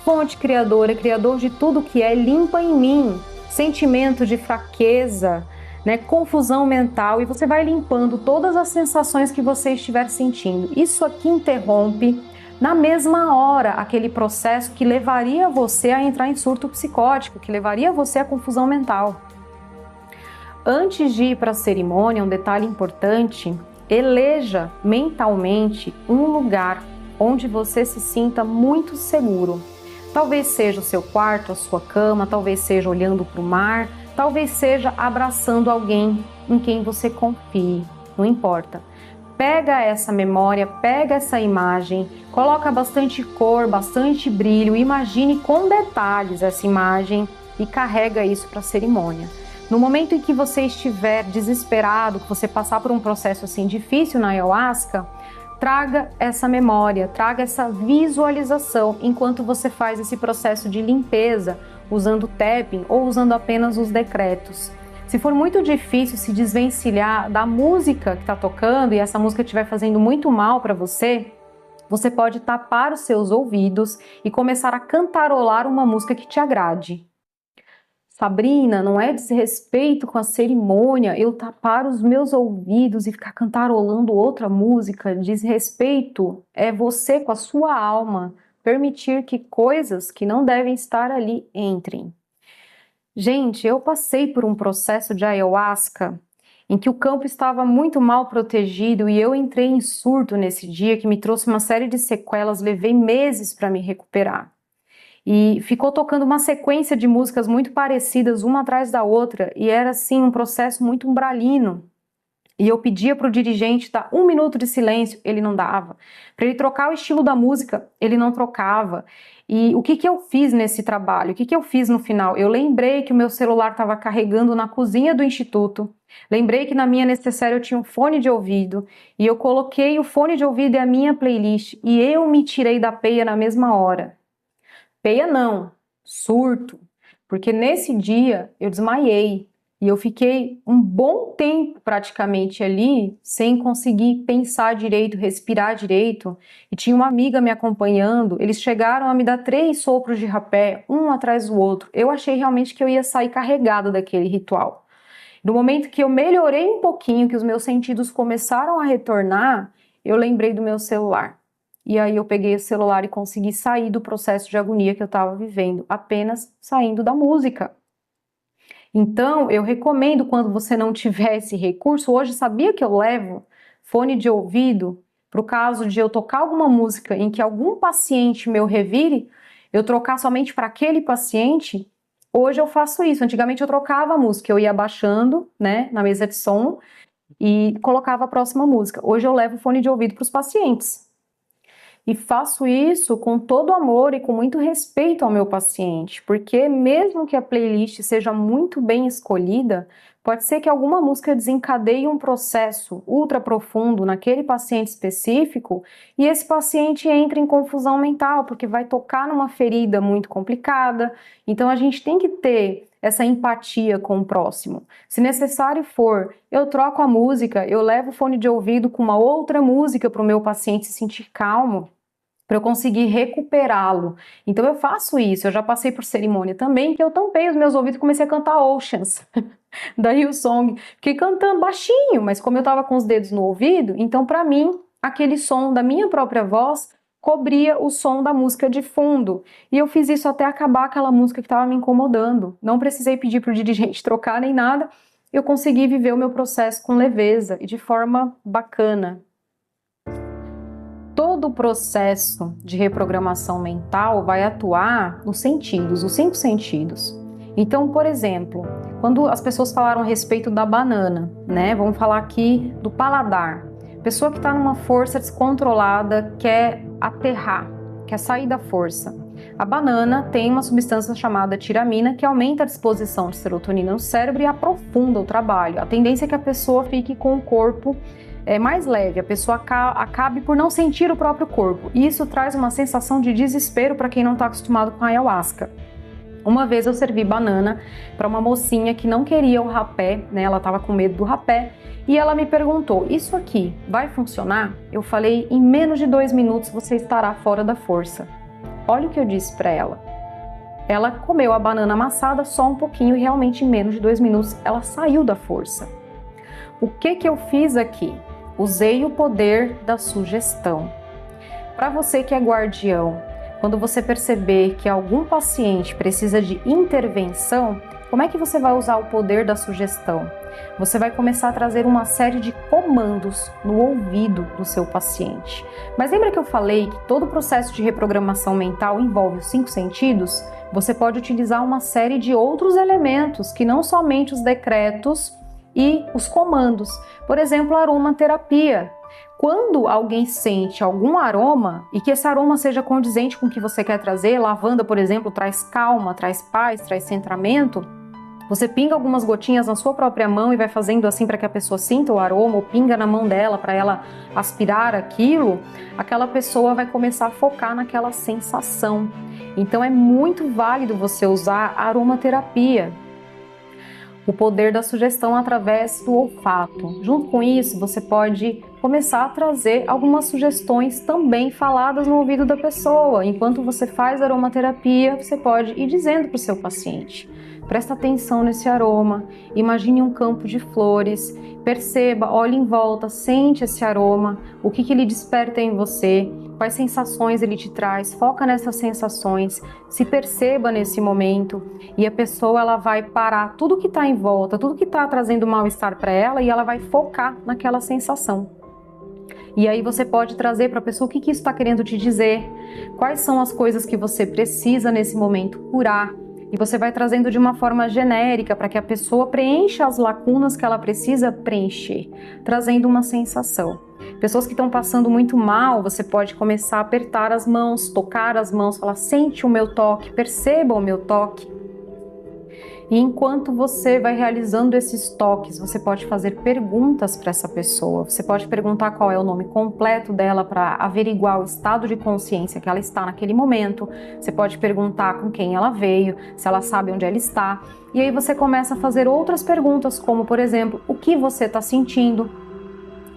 fonte criadora, criador de tudo que é, limpa em mim sentimento de fraqueza, confusão mental, e você vai limpando todas as sensações que você estiver sentindo. Isso aqui interrompe na mesma hora aquele processo que levaria você a entrar em surto psicótico, que levaria você à confusão mental. Antes de ir para a cerimônia, um detalhe importante: eleja mentalmente um lugar onde você se sinta muito seguro. Talvez seja o seu quarto, a sua cama, talvez seja olhando para o mar, talvez seja abraçando alguém em quem você confie, não importa. Pega essa memória, pega essa imagem, coloca bastante cor, bastante brilho, imagine com detalhes essa imagem e carrega isso para a cerimônia. No momento em que você estiver desesperado, que você passar por um processo assim difícil na ayahuasca, traga essa memória, traga essa visualização enquanto você faz esse processo de limpeza, usando o tapping ou usando apenas os decretos. Se for muito difícil se desvencilhar da música que está tocando e essa música estiver fazendo muito mal para você, você pode tapar os seus ouvidos e começar a cantarolar uma música que te agrade. Sabrina, não é desrespeito com a cerimônia eu tapar os meus ouvidos e ficar cantarolando outra música. Desrespeito é você com a sua alma permitir que coisas que não devem estar ali entrem. Gente, eu passei por um processo de ayahuasca em que o campo estava muito mal protegido e eu entrei em surto nesse dia, que me trouxe uma série de sequelas, levei meses para me recuperar. E ficou tocando uma sequência de músicas muito parecidas, uma atrás da outra, e era assim um processo muito umbralino. E eu pedia para o dirigente dar 1 minuto de silêncio, ele não dava. Para ele trocar o estilo da música, ele não trocava. E o que eu fiz nesse trabalho? O que eu fiz no final? Eu lembrei que o meu celular estava carregando na cozinha do instituto. Lembrei que na minha necessaire eu tinha um fone de ouvido. E eu coloquei o fone de ouvido e a minha playlist. E eu me tirei da peia na mesma hora. Peia não, surto, porque nesse dia eu desmaiei e eu fiquei um bom tempo praticamente ali sem conseguir pensar direito, respirar direito, e tinha uma amiga me acompanhando. Eles chegaram a me dar 3 sopros de rapé, um atrás do outro. Eu achei realmente que eu ia sair carregada daquele ritual. No momento que eu melhorei um pouquinho, que os meus sentidos começaram a retornar, eu lembrei do meu celular. E aí eu peguei o celular e consegui sair do processo de agonia que eu estava vivendo, apenas saindo da música. Então, eu recomendo, quando você não tiver esse recurso, hoje sabia que eu levo fone de ouvido para o caso de eu tocar alguma música em que algum paciente meu revire, eu trocar somente para aquele paciente. Hoje eu faço isso. Antigamente eu trocava a música, eu ia abaixando, na mesa de som e colocava a próxima música. Hoje eu levo fone de ouvido para os pacientes. E faço isso com todo amor e com muito respeito ao meu paciente, porque mesmo que a playlist seja muito bem escolhida, pode ser que alguma música desencadeie um processo ultra profundo naquele paciente específico e esse paciente entre em confusão mental, porque vai tocar numa ferida muito complicada. Então a gente tem que ter essa empatia com o próximo. Se necessário for, eu troco a música, eu levo o fone de ouvido com uma outra música para o meu paciente se sentir calmo, para eu conseguir recuperá-lo. Então eu faço isso, eu já passei por cerimônia também, que eu tampei os meus ouvidos e comecei a cantar Oceans, da Hillsong. Fiquei cantando baixinho, mas como eu estava com os dedos no ouvido, então para mim, aquele som da minha própria voz cobria o som da música de fundo. E eu fiz isso até acabar aquela música que estava me incomodando. Não precisei pedir para o dirigente trocar nem nada, eu consegui viver o meu processo com leveza e de forma bacana. Todo o processo de reprogramação mental vai atuar nos sentidos, os 5 sentidos. Então, por exemplo, quando as pessoas falaram a respeito da banana, né? Vamos falar aqui do paladar. Pessoa que está numa força descontrolada quer aterrar, quer sair da força. A banana tem uma substância chamada tiramina que aumenta a disposição de serotonina no cérebro e aprofunda o trabalho. A tendência é que a pessoa fique com o corpo mais leve, a pessoa acabe por não sentir o próprio corpo. E isso traz uma sensação de desespero para quem não está acostumado com a ayahuasca. Uma vez eu servi banana para uma mocinha que não queria o rapé, né? Ela estava com medo do rapé, e ela me perguntou, isso aqui vai funcionar? Eu falei, em menos de 2 minutos você estará fora da força. Olha o que eu disse para ela. Ela comeu a banana amassada só um pouquinho e realmente em menos de 2 minutos ela saiu da força. O que eu fiz aqui? Usei o poder da sugestão. Para você que é guardião, quando você perceber que algum paciente precisa de intervenção, como é que você vai usar o poder da sugestão? Você vai começar a trazer uma série de comandos no ouvido do seu paciente. Mas lembra que eu falei que todo o processo de reprogramação mental envolve os 5 sentidos? Você pode utilizar uma série de outros elementos que não somente os decretos e os comandos. Por exemplo, a aromaterapia. Quando alguém sente algum aroma e que esse aroma seja condizente com o que você quer trazer, lavanda, por exemplo, traz calma, traz paz, traz centramento, você pinga algumas gotinhas na sua própria mão e vai fazendo assim para que a pessoa sinta o aroma, ou pinga na mão dela para ela aspirar aquilo, aquela pessoa vai começar a focar naquela sensação. Então é muito válido você usar a aromaterapia. O poder da sugestão através do olfato. Junto com isso, você pode começar a trazer algumas sugestões também faladas no ouvido da pessoa. Enquanto você faz aromaterapia, você pode ir dizendo para o seu paciente: presta atenção nesse aroma, imagine um campo de flores, perceba, olhe em volta, sente esse aroma, o que ele desperta em você, quais sensações ele te traz, foca nessas sensações, se perceba nesse momento, e a pessoa ela vai parar tudo que está em volta, tudo que está trazendo mal-estar para ela, e ela vai focar naquela sensação. E aí você pode trazer para a pessoa o que isso está querendo te dizer, quais são as coisas que você precisa nesse momento curar, e você vai trazendo de uma forma genérica para que a pessoa preencha as lacunas que ela precisa preencher, trazendo uma sensação. Pessoas que estão passando muito mal, você pode começar a apertar as mãos, tocar as mãos, falar: sente o meu toque, perceba o meu toque. E enquanto você vai realizando esses toques, você pode fazer perguntas para essa pessoa. Você pode perguntar qual é o nome completo dela para averiguar o estado de consciência que ela está naquele momento. Você pode perguntar com quem ela veio, se ela sabe onde ela está. E aí você começa a fazer outras perguntas, como por exemplo, o que você está sentindo?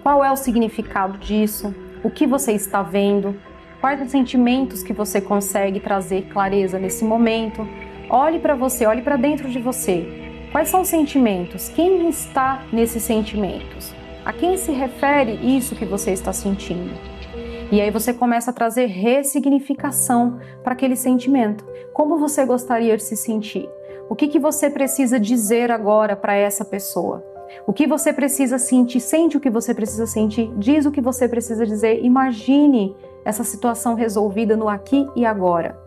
Qual é o significado disso? O que você está vendo? Quais os sentimentos que você consegue trazer clareza nesse momento? Olhe para você, olhe para dentro de você. Quais são os sentimentos? Quem está nesses sentimentos? A quem se refere isso que você está sentindo? E aí você começa a trazer ressignificação para aquele sentimento. Como você gostaria de se sentir? O que você precisa dizer agora para essa pessoa? O que você precisa sentir? Sente o que você precisa sentir, diz o que você precisa dizer, imagine essa situação resolvida no aqui e agora.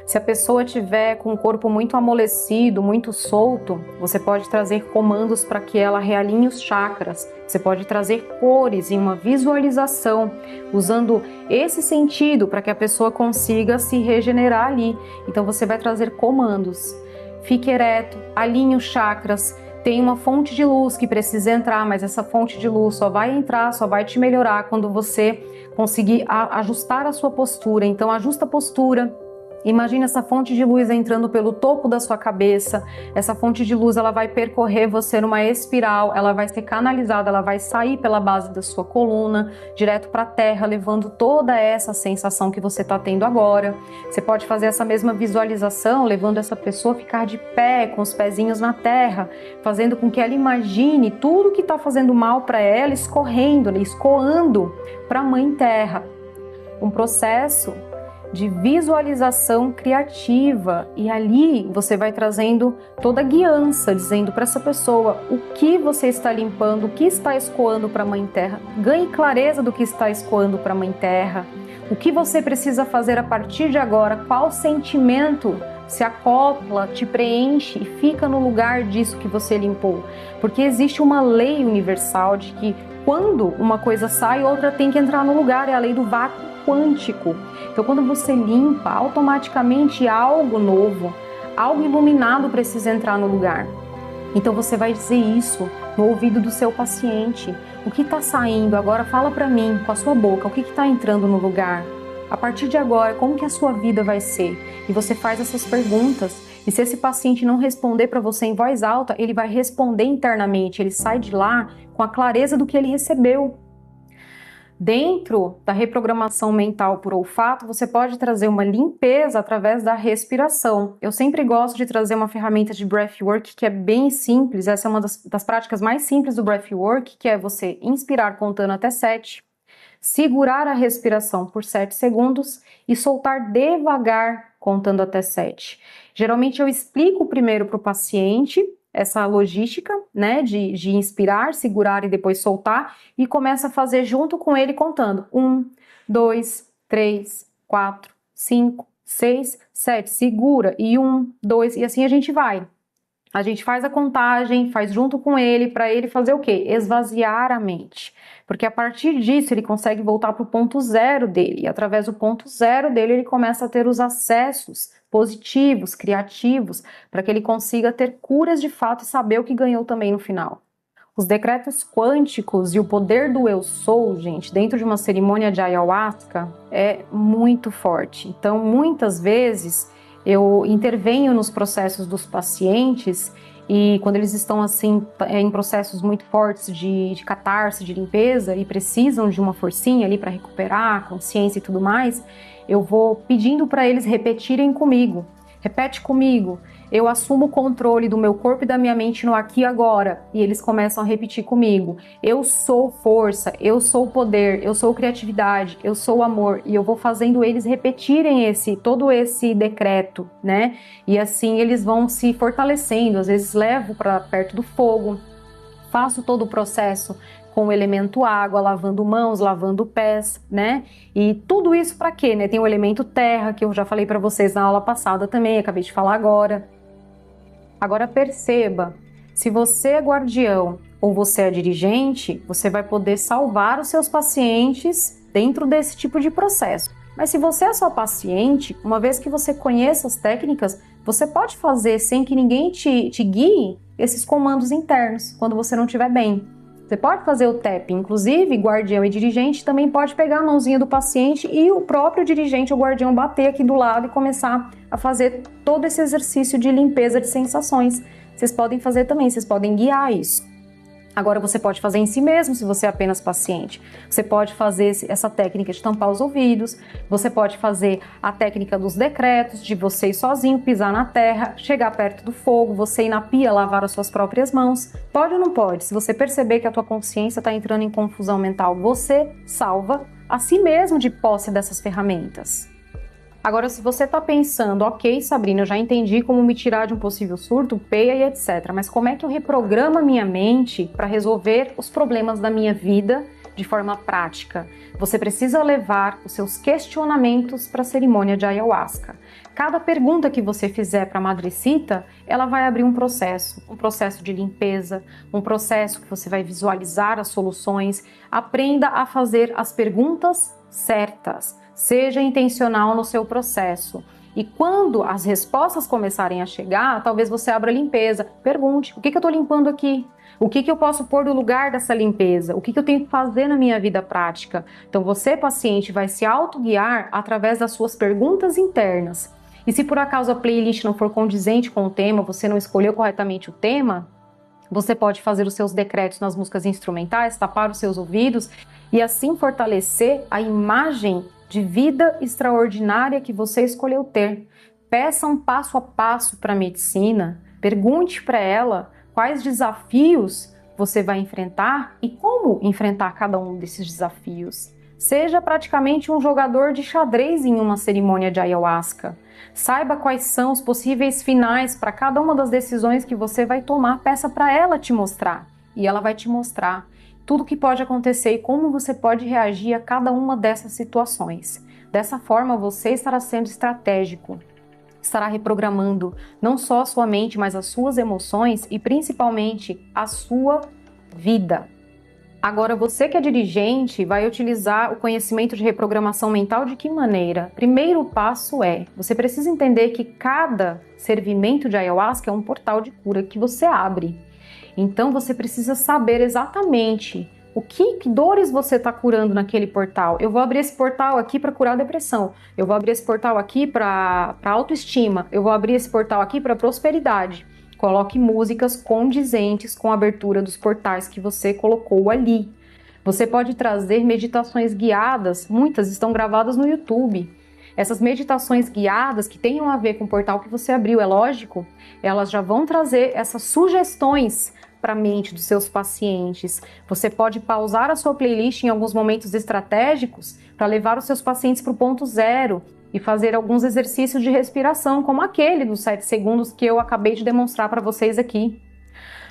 Se a pessoa tiver com o corpo muito amolecido, muito solto, você pode trazer comandos para que ela realinhe os chakras. Você pode trazer cores em uma visualização, usando esse sentido para que a pessoa consiga se regenerar ali. Então você vai trazer comandos. Fique ereto, alinhe os chakras. Tem uma fonte de luz que precisa entrar, mas essa fonte de luz só vai entrar, só vai te melhorar quando você conseguir ajustar a sua postura. Então ajusta a postura. Imagina essa fonte de luz entrando pelo topo da sua cabeça. Essa fonte de luz ela vai percorrer você numa espiral, ela vai ser canalizada, ela vai sair pela base da sua coluna, direto para a terra, levando toda essa sensação que você está tendo agora. Você pode fazer essa mesma visualização, levando essa pessoa a ficar de pé, com os pezinhos na terra, fazendo com que ela imagine tudo que está fazendo mal para ela, escorrendo, escoando para a Mãe Terra. Um processo de visualização criativa, e ali você vai trazendo toda a guiança, dizendo para essa pessoa o que você está limpando, o que está escoando para a Mãe Terra. Ganhe clareza do que está escoando para a Mãe Terra, o que você precisa fazer a partir de agora, qual sentimento se acopla, te preenche e fica no lugar disso que você limpou. Porque existe uma lei universal de que quando uma coisa sai, outra tem que entrar no lugar, é a lei do vácuo quântico. Então, quando você limpa, automaticamente algo novo, algo iluminado precisa entrar no lugar. Então, você vai dizer isso no ouvido do seu paciente. O que está saindo agora? Fala para mim, com a sua boca, o que está entrando no lugar? A partir de agora, como que a sua vida vai ser? E você faz essas perguntas. E se esse paciente não responder para você em voz alta, ele vai responder internamente. Ele sai de lá com a clareza do que ele recebeu. Dentro da reprogramação mental por olfato, você pode trazer uma limpeza através da respiração. Eu sempre gosto de trazer uma ferramenta de breathwork que é bem simples. Essa é uma das práticas mais simples do breathwork, que é você inspirar contando até 7, segurar a respiração por 7 segundos e soltar devagar contando até 7. Geralmente eu explico primeiro para o paciente essa logística, né, de inspirar, segurar e depois soltar, e começa a fazer junto com ele contando 1, 2, 3, 4, 5, 6, 7, segura, e 1, 2, e assim a gente vai. A gente faz a contagem, faz junto com ele, para ele fazer o quê? Esvaziar a mente. Porque a partir disso ele consegue voltar para o ponto zero dele, e através do ponto zero dele ele começa a ter os acessos positivos, criativos, para que ele consiga ter curas de fato e saber o que ganhou também no final. Os decretos quânticos e o poder do eu sou, gente, dentro de uma cerimônia de ayahuasca é muito forte. Então, muitas vezes eu intervenho nos processos dos pacientes e quando eles estão assim em processos muito fortes de catarse, de limpeza e precisam de uma forcinha ali para recuperar a consciência e tudo mais, eu vou pedindo para eles repetirem comigo. Repete comigo. Eu assumo o controle do meu corpo e da minha mente no aqui e agora. E eles começam a repetir comigo. Eu sou força, eu sou poder, eu sou criatividade, eu sou amor. E eu vou fazendo eles repetirem todo esse decreto, né? E assim eles vão se fortalecendo. Às vezes levo para perto do fogo, faço todo o processo com o elemento água, lavando mãos, lavando pés, né? E tudo isso para quê, né? Tem o elemento terra, que eu já falei para vocês na aula passada também, acabei de falar agora. Agora perceba, se você é guardião ou você é dirigente, você vai poder salvar os seus pacientes dentro desse tipo de processo. Mas se você é só paciente, uma vez que você conheça as técnicas, você pode fazer sem que ninguém te guie esses comandos internos, quando você não estiver bem. Você pode fazer o TEP, inclusive guardião e dirigente também pode pegar a mãozinha do paciente e o próprio dirigente ou guardião bater aqui do lado e começar a fazer todo esse exercício de limpeza de sensações. Vocês podem fazer também, vocês podem guiar isso. Agora você pode fazer em si mesmo, se você é apenas paciente. Você pode fazer essa técnica de tampar os ouvidos, você pode fazer a técnica dos decretos, de você ir sozinho, pisar na terra, chegar perto do fogo, você ir na pia, lavar as suas próprias mãos. Pode ou não pode? Se você perceber que a tua consciência está entrando em confusão mental, você salva a si mesmo de posse dessas ferramentas. Agora, se você está pensando, ok, Sabrina, eu já entendi como me tirar de um possível surto, peia e etc. Mas como é que eu reprogramo a minha mente para resolver os problemas da minha vida de forma prática. Você precisa levar os seus questionamentos para a cerimônia de ayahuasca. Cada pergunta que você fizer para a madrecita, ela vai abrir um processo de limpeza, um processo que você vai visualizar as soluções. Aprenda a fazer as perguntas certas, seja intencional no seu processo. E quando as respostas começarem a chegar, talvez você abra a limpeza. Pergunte, o que eu estou limpando aqui? O que eu posso pôr no lugar dessa limpeza? O que eu tenho que fazer na minha vida prática? Então você, paciente, vai se autoguiar através das suas perguntas internas. E se por acaso a playlist não for condizente com o tema, você não escolheu corretamente o tema, você pode fazer os seus decretos nas músicas instrumentais, tapar os seus ouvidos e assim fortalecer a imagem de vida extraordinária que você escolheu ter. Peça um passo a passo para a medicina, pergunte para ela quais desafios você vai enfrentar e como enfrentar cada um desses desafios. Seja praticamente um jogador de xadrez em uma cerimônia de ayahuasca. Saiba quais são os possíveis finais para cada uma das decisões que você vai tomar. Peça para ela te mostrar e ela vai te mostrar tudo o que pode acontecer e como você pode reagir a cada uma dessas situações. Dessa forma, você estará sendo estratégico, estará reprogramando não só a sua mente, mas as suas emoções e principalmente a sua vida. Agora, você que é dirigente vai utilizar o conhecimento de reprogramação mental de que maneira? Primeiro passo é, você precisa entender que cada servimento de ayahuasca é um portal de cura que você abre. Então, você precisa saber exatamente que dores você está curando naquele portal. Eu vou abrir esse portal aqui para curar a depressão. Eu vou abrir esse portal aqui para autoestima. Eu vou abrir esse portal aqui para prosperidade. Coloque músicas condizentes com a abertura dos portais que você colocou ali. Você pode trazer meditações guiadas, muitas estão gravadas no YouTube. Essas meditações guiadas que tenham a ver com o portal que você abriu, é lógico, elas já vão trazer essas sugestões para a mente dos seus pacientes. Você pode pausar a sua playlist em alguns momentos estratégicos para levar os seus pacientes para o ponto zero e fazer alguns exercícios de respiração, como aquele dos 7 segundos que eu acabei de demonstrar para vocês aqui.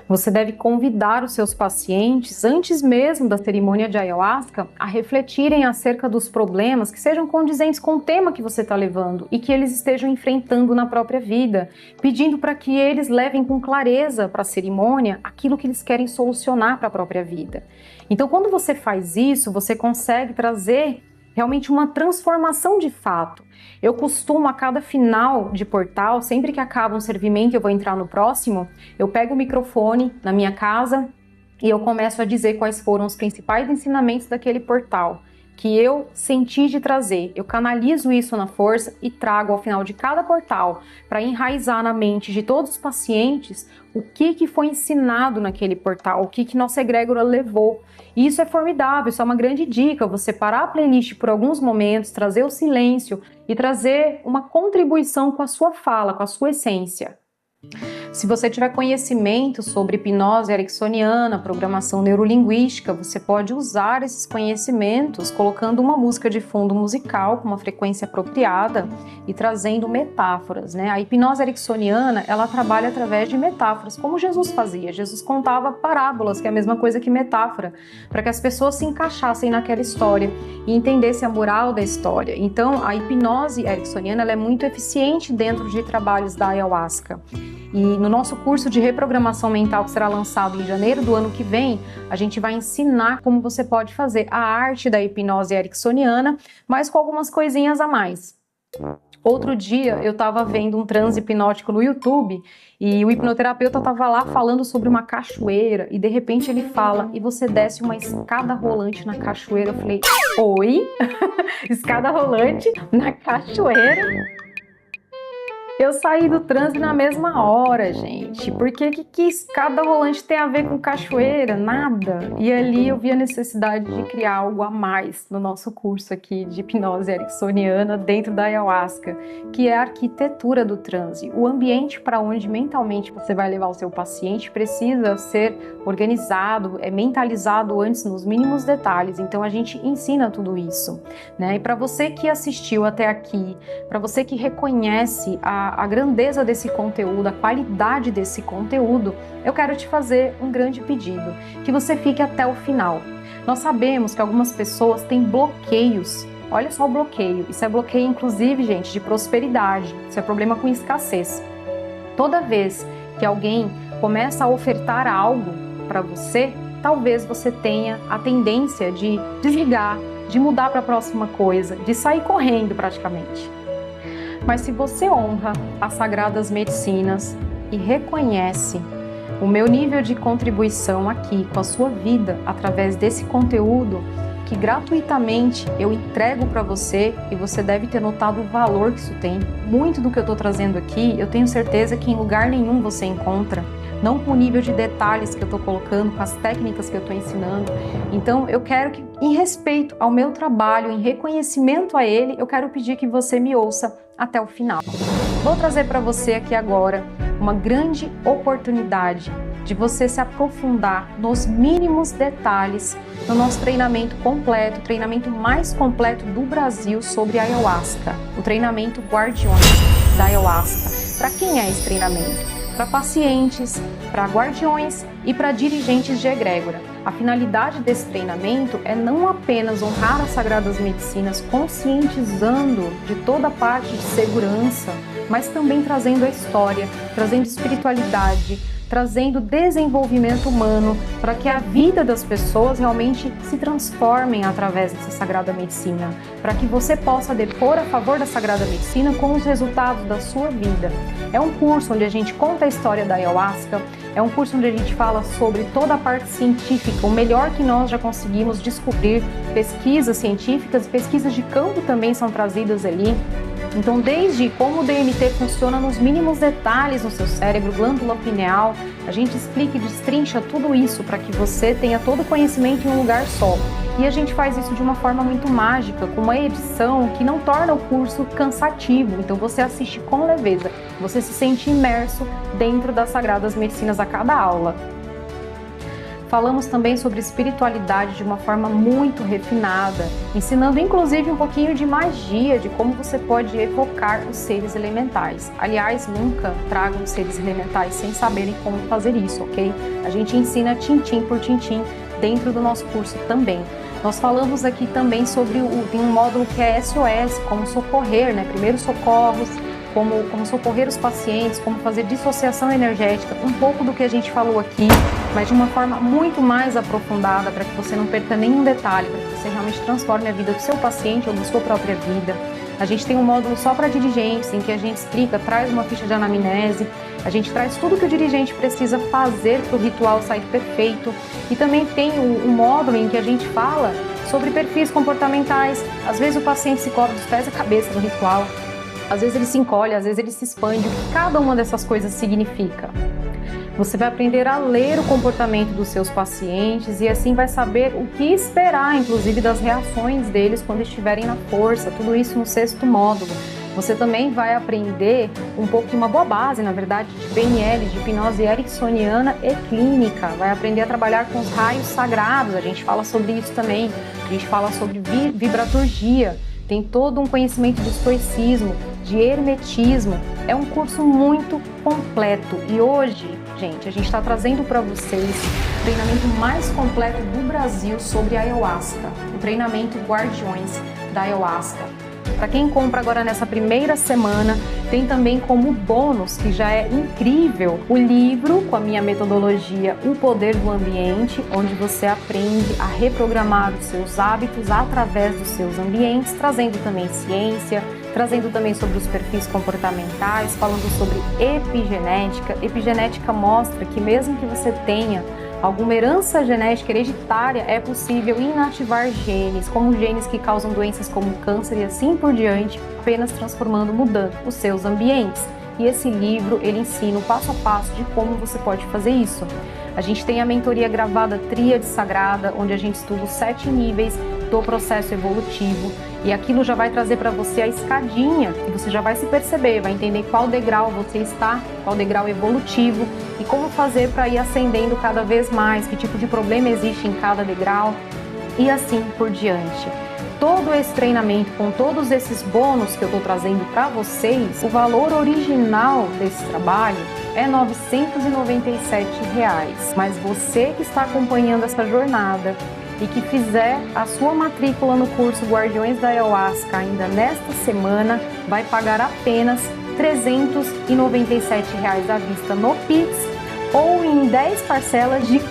Você deve convidar os seus pacientes, antes mesmo da cerimônia de ayahuasca, a refletirem acerca dos problemas que sejam condizentes com o tema que você está levando e que eles estejam enfrentando na própria vida, pedindo para que eles levem com clareza para a cerimônia aquilo que eles querem solucionar para a própria vida. Então, quando você faz isso, você consegue trazer realmente uma transformação de fato. Eu costumo, a cada final de portal, sempre que acaba um servimento e eu vou entrar no próximo, eu pego o microfone na minha casa e eu começo a dizer quais foram os principais ensinamentos daquele portal que eu senti de trazer. Eu canalizo isso na força e trago ao final de cada portal para enraizar na mente de todos os pacientes o que foi ensinado naquele portal, o que nossa egrégora levou. E isso é formidável, isso é uma grande dica, você parar a playlist por alguns momentos, trazer o silêncio e trazer uma contribuição com a sua fala, com a sua essência. Se você tiver conhecimento sobre hipnose ericksoniana, programação neurolinguística, você pode usar esses conhecimentos colocando uma música de fundo musical com uma frequência apropriada e trazendo metáforas, né? A hipnose ericksoniana, ela trabalha através de metáforas, como Jesus fazia. Jesus contava parábolas, que é a mesma coisa que metáfora, para que as pessoas se encaixassem naquela história e entendessem a moral da história. Então, a hipnose ericksoniana, ela é muito eficiente dentro de trabalhos da ayahuasca. E no nosso curso de reprogramação mental, que será lançado em janeiro do ano que vem, a gente vai ensinar como você pode fazer a arte da hipnose ericksoniana, mas com algumas coisinhas a mais. Outro dia eu estava vendo um transe hipnótico no YouTube e o hipnoterapeuta estava lá falando sobre uma cachoeira e de repente ele fala, e você desce uma escada rolante na cachoeira. Eu falei, oi? Escada rolante na cachoeira? Eu saí do transe na mesma hora, gente, porque que escada rolante tem a ver com cachoeira? Nada. E ali eu vi a necessidade de criar algo a mais no nosso curso aqui de hipnose ericksoniana dentro da ayahuasca, que é a arquitetura do transe. O ambiente para onde mentalmente você vai levar o seu paciente precisa ser organizado, mentalizado antes nos mínimos detalhes. Então a gente ensina tudo isso, né? E para você que assistiu até aqui, para você que reconhece a a grandeza desse conteúdo, a qualidade desse conteúdo, eu quero te fazer um grande pedido, que você fique até o final. Nós sabemos que algumas pessoas têm bloqueios. Olha só o bloqueio. Isso é bloqueio, inclusive, gente, de prosperidade. Isso é problema com escassez. Toda vez que alguém começa a ofertar algo para você, talvez você tenha a tendência de desligar, de mudar para a próxima coisa, de sair correndo praticamente. Mas se você honra as sagradas medicinas e reconhece o meu nível de contribuição aqui com a sua vida através desse conteúdo que gratuitamente eu entrego para você, e você deve ter notado o valor que isso tem. Muito do que eu estou trazendo aqui, eu tenho certeza que em lugar nenhum você encontra. Não com o nível de detalhes que eu estou colocando, com as técnicas que eu estou ensinando. Então, eu quero que, em respeito ao meu trabalho, em reconhecimento a ele, eu quero pedir que você me ouça até o final. Vou trazer para você aqui agora uma grande oportunidade de você se aprofundar nos mínimos detalhes no nosso treinamento completo, o treinamento mais completo do Brasil sobre Ayahuasca, o treinamento Guardiões da Ayahuasca. Para quem é esse treinamento? Para pacientes, para guardiões e para dirigentes de egrégora. A finalidade desse treinamento é não apenas honrar as sagradas medicinas, conscientizando de toda a parte de segurança, mas também trazendo a história, trazendo espiritualidade, trazendo desenvolvimento humano para que a vida das pessoas realmente se transformem através dessa Sagrada Medicina, para que você possa depor a favor da Sagrada Medicina com os resultados da sua vida. É um curso onde a gente conta a história da Ayahuasca, é um curso onde a gente fala sobre toda a parte científica, o melhor que nós já conseguimos descobrir, pesquisas científicas e pesquisas de campo também são trazidas ali. Então, desde como o DMT funciona nos mínimos detalhes no seu cérebro, glândula pineal, a gente explica e destrincha tudo isso para que você tenha todo o conhecimento em um lugar só. E a gente faz isso de uma forma muito mágica, com uma edição que não torna o curso cansativo. Então, você assiste com leveza, você se sente imerso dentro das sagradas medicinas a cada aula. Falamos também sobre espiritualidade de uma forma muito refinada, ensinando inclusive um pouquinho de magia, de como você pode evocar os seres elementais. Aliás, nunca tragam os seres elementais sem saberem como fazer isso, ok? A gente ensina tintim por tintim dentro do nosso curso também. Nós falamos aqui também sobre tem um módulo que é SOS, como socorrer, né? Primeiros socorros, como socorrer os pacientes, como fazer dissociação energética, um pouco do que a gente falou aqui, mas de uma forma muito mais aprofundada, para que você não perca nenhum detalhe, para que você realmente transforme a vida do seu paciente ou da sua própria vida. A gente tem um módulo só para dirigentes, em que a gente explica, traz uma ficha de anamnese, a gente traz tudo que o dirigente precisa fazer para o ritual sair perfeito, e também tem um módulo em que a gente fala sobre perfis comportamentais. Às vezes o paciente se cobre dos pés à cabeça no ritual, às vezes ele se encolhe, às vezes ele se expande, o que cada uma dessas coisas significa. Você vai aprender a ler o comportamento dos seus pacientes e assim vai saber o que esperar, inclusive das reações deles quando estiverem na força, tudo isso no 6º módulo. Você também vai aprender um pouco de uma boa base, na verdade, de PNL, de hipnose ericksoniana e clínica. Vai aprender a trabalhar com os raios sagrados, a gente fala sobre isso também. A gente fala sobre vibraturgia, tem todo um conhecimento de estoicismo, de hermetismo. É um curso muito completo e hoje, gente, a gente está trazendo para vocês o treinamento mais completo do Brasil sobre Ayahuasca, o treinamento Guardiões da Ayahuasca. Para quem compra agora nessa primeira semana, tem também como bônus, que já é incrível, o livro com a minha metodologia O Poder do Ambiente, onde você aprende a reprogramar os seus hábitos através dos seus ambientes, trazendo também ciência, trazendo também sobre os perfis comportamentais, falando sobre epigenética. Epigenética mostra que mesmo que você tenha alguma herança genética hereditária, é possível inativar genes, como genes que causam doenças como câncer e assim por diante, apenas transformando, mudando os seus ambientes. E esse livro, ele ensina o passo a passo de como você pode fazer isso. A gente tem a mentoria gravada Tríade Sagrada, onde a gente estuda os 7 níveis do processo evolutivo. E aquilo já vai trazer para você a escadinha, e você já vai se perceber, vai entender qual degrau você está, qual degrau evolutivo, e como fazer para ir ascendendo cada vez mais, que tipo de problema existe em cada degrau, e assim por diante. todo esse treinamento, com todos esses bônus que eu estou trazendo para vocês, o valor original desse trabalho é R$ 997. Mas você que está acompanhando essa jornada e que fizer a sua matrícula no curso Guardiões da Ayahuasca ainda nesta semana, vai pagar apenas R$ 397 à vista no Pix ou em 10 parcelas de R$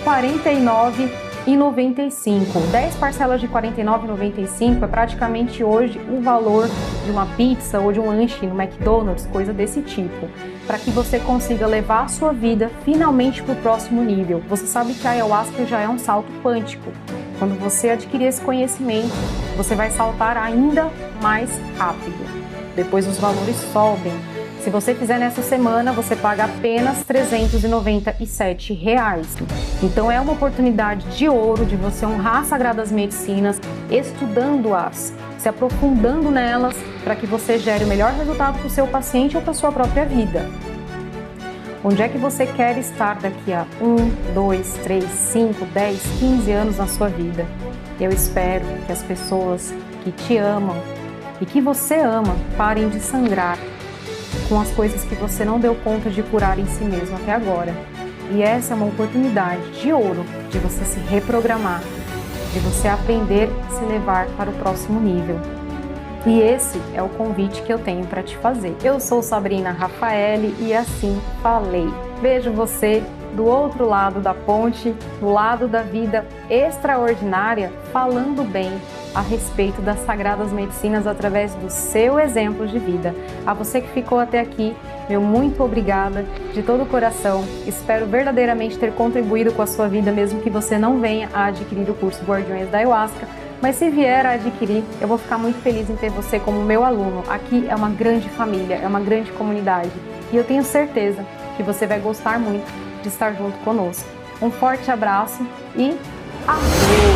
49,95. 10 parcelas de R$ 49,95 é praticamente hoje o valor de uma pizza ou de um lanche no McDonald's, coisa desse tipo, para que você consiga levar a sua vida finalmente para o próximo nível. Você sabe que a Ayahuasca já é um salto quântico. Quando você adquirir esse conhecimento, você vai saltar ainda mais rápido. Depois os valores sobem. Se você fizer nessa semana, você paga apenas R$ 397. Então é uma oportunidade de ouro de você honrar sagradas medicinas, estudando-as, se aprofundando nelas, para que você gere o melhor resultado para o seu paciente ou para a sua própria vida. Onde é que você quer estar daqui a 1, 2, 3, 5, 10, 15 anos na sua vida? Eu espero que as pessoas que te amam e que você ama parem de sangrar com as coisas que você não deu conta de curar em si mesmo até agora. E essa é uma oportunidade de ouro de você se reprogramar, de você aprender a se levar para o próximo nível. E esse é o convite que eu tenho para te fazer. Eu sou Sabrina Rafaeli e assim falei. Vejo você do outro lado da ponte, do lado da vida extraordinária, falando bem a respeito das sagradas medicinas através do seu exemplo de vida. A você que ficou até aqui, meu muito obrigada de todo o coração. Espero verdadeiramente ter contribuído com a sua vida, mesmo que você não venha a adquirir o curso Guardiões da Ayahuasca. Mas se vier a adquirir, eu vou ficar muito feliz em ter você como meu aluno. Aqui é uma grande família, é uma grande comunidade. E eu tenho certeza que você vai gostar muito de estar junto conosco. Um forte abraço e adeus!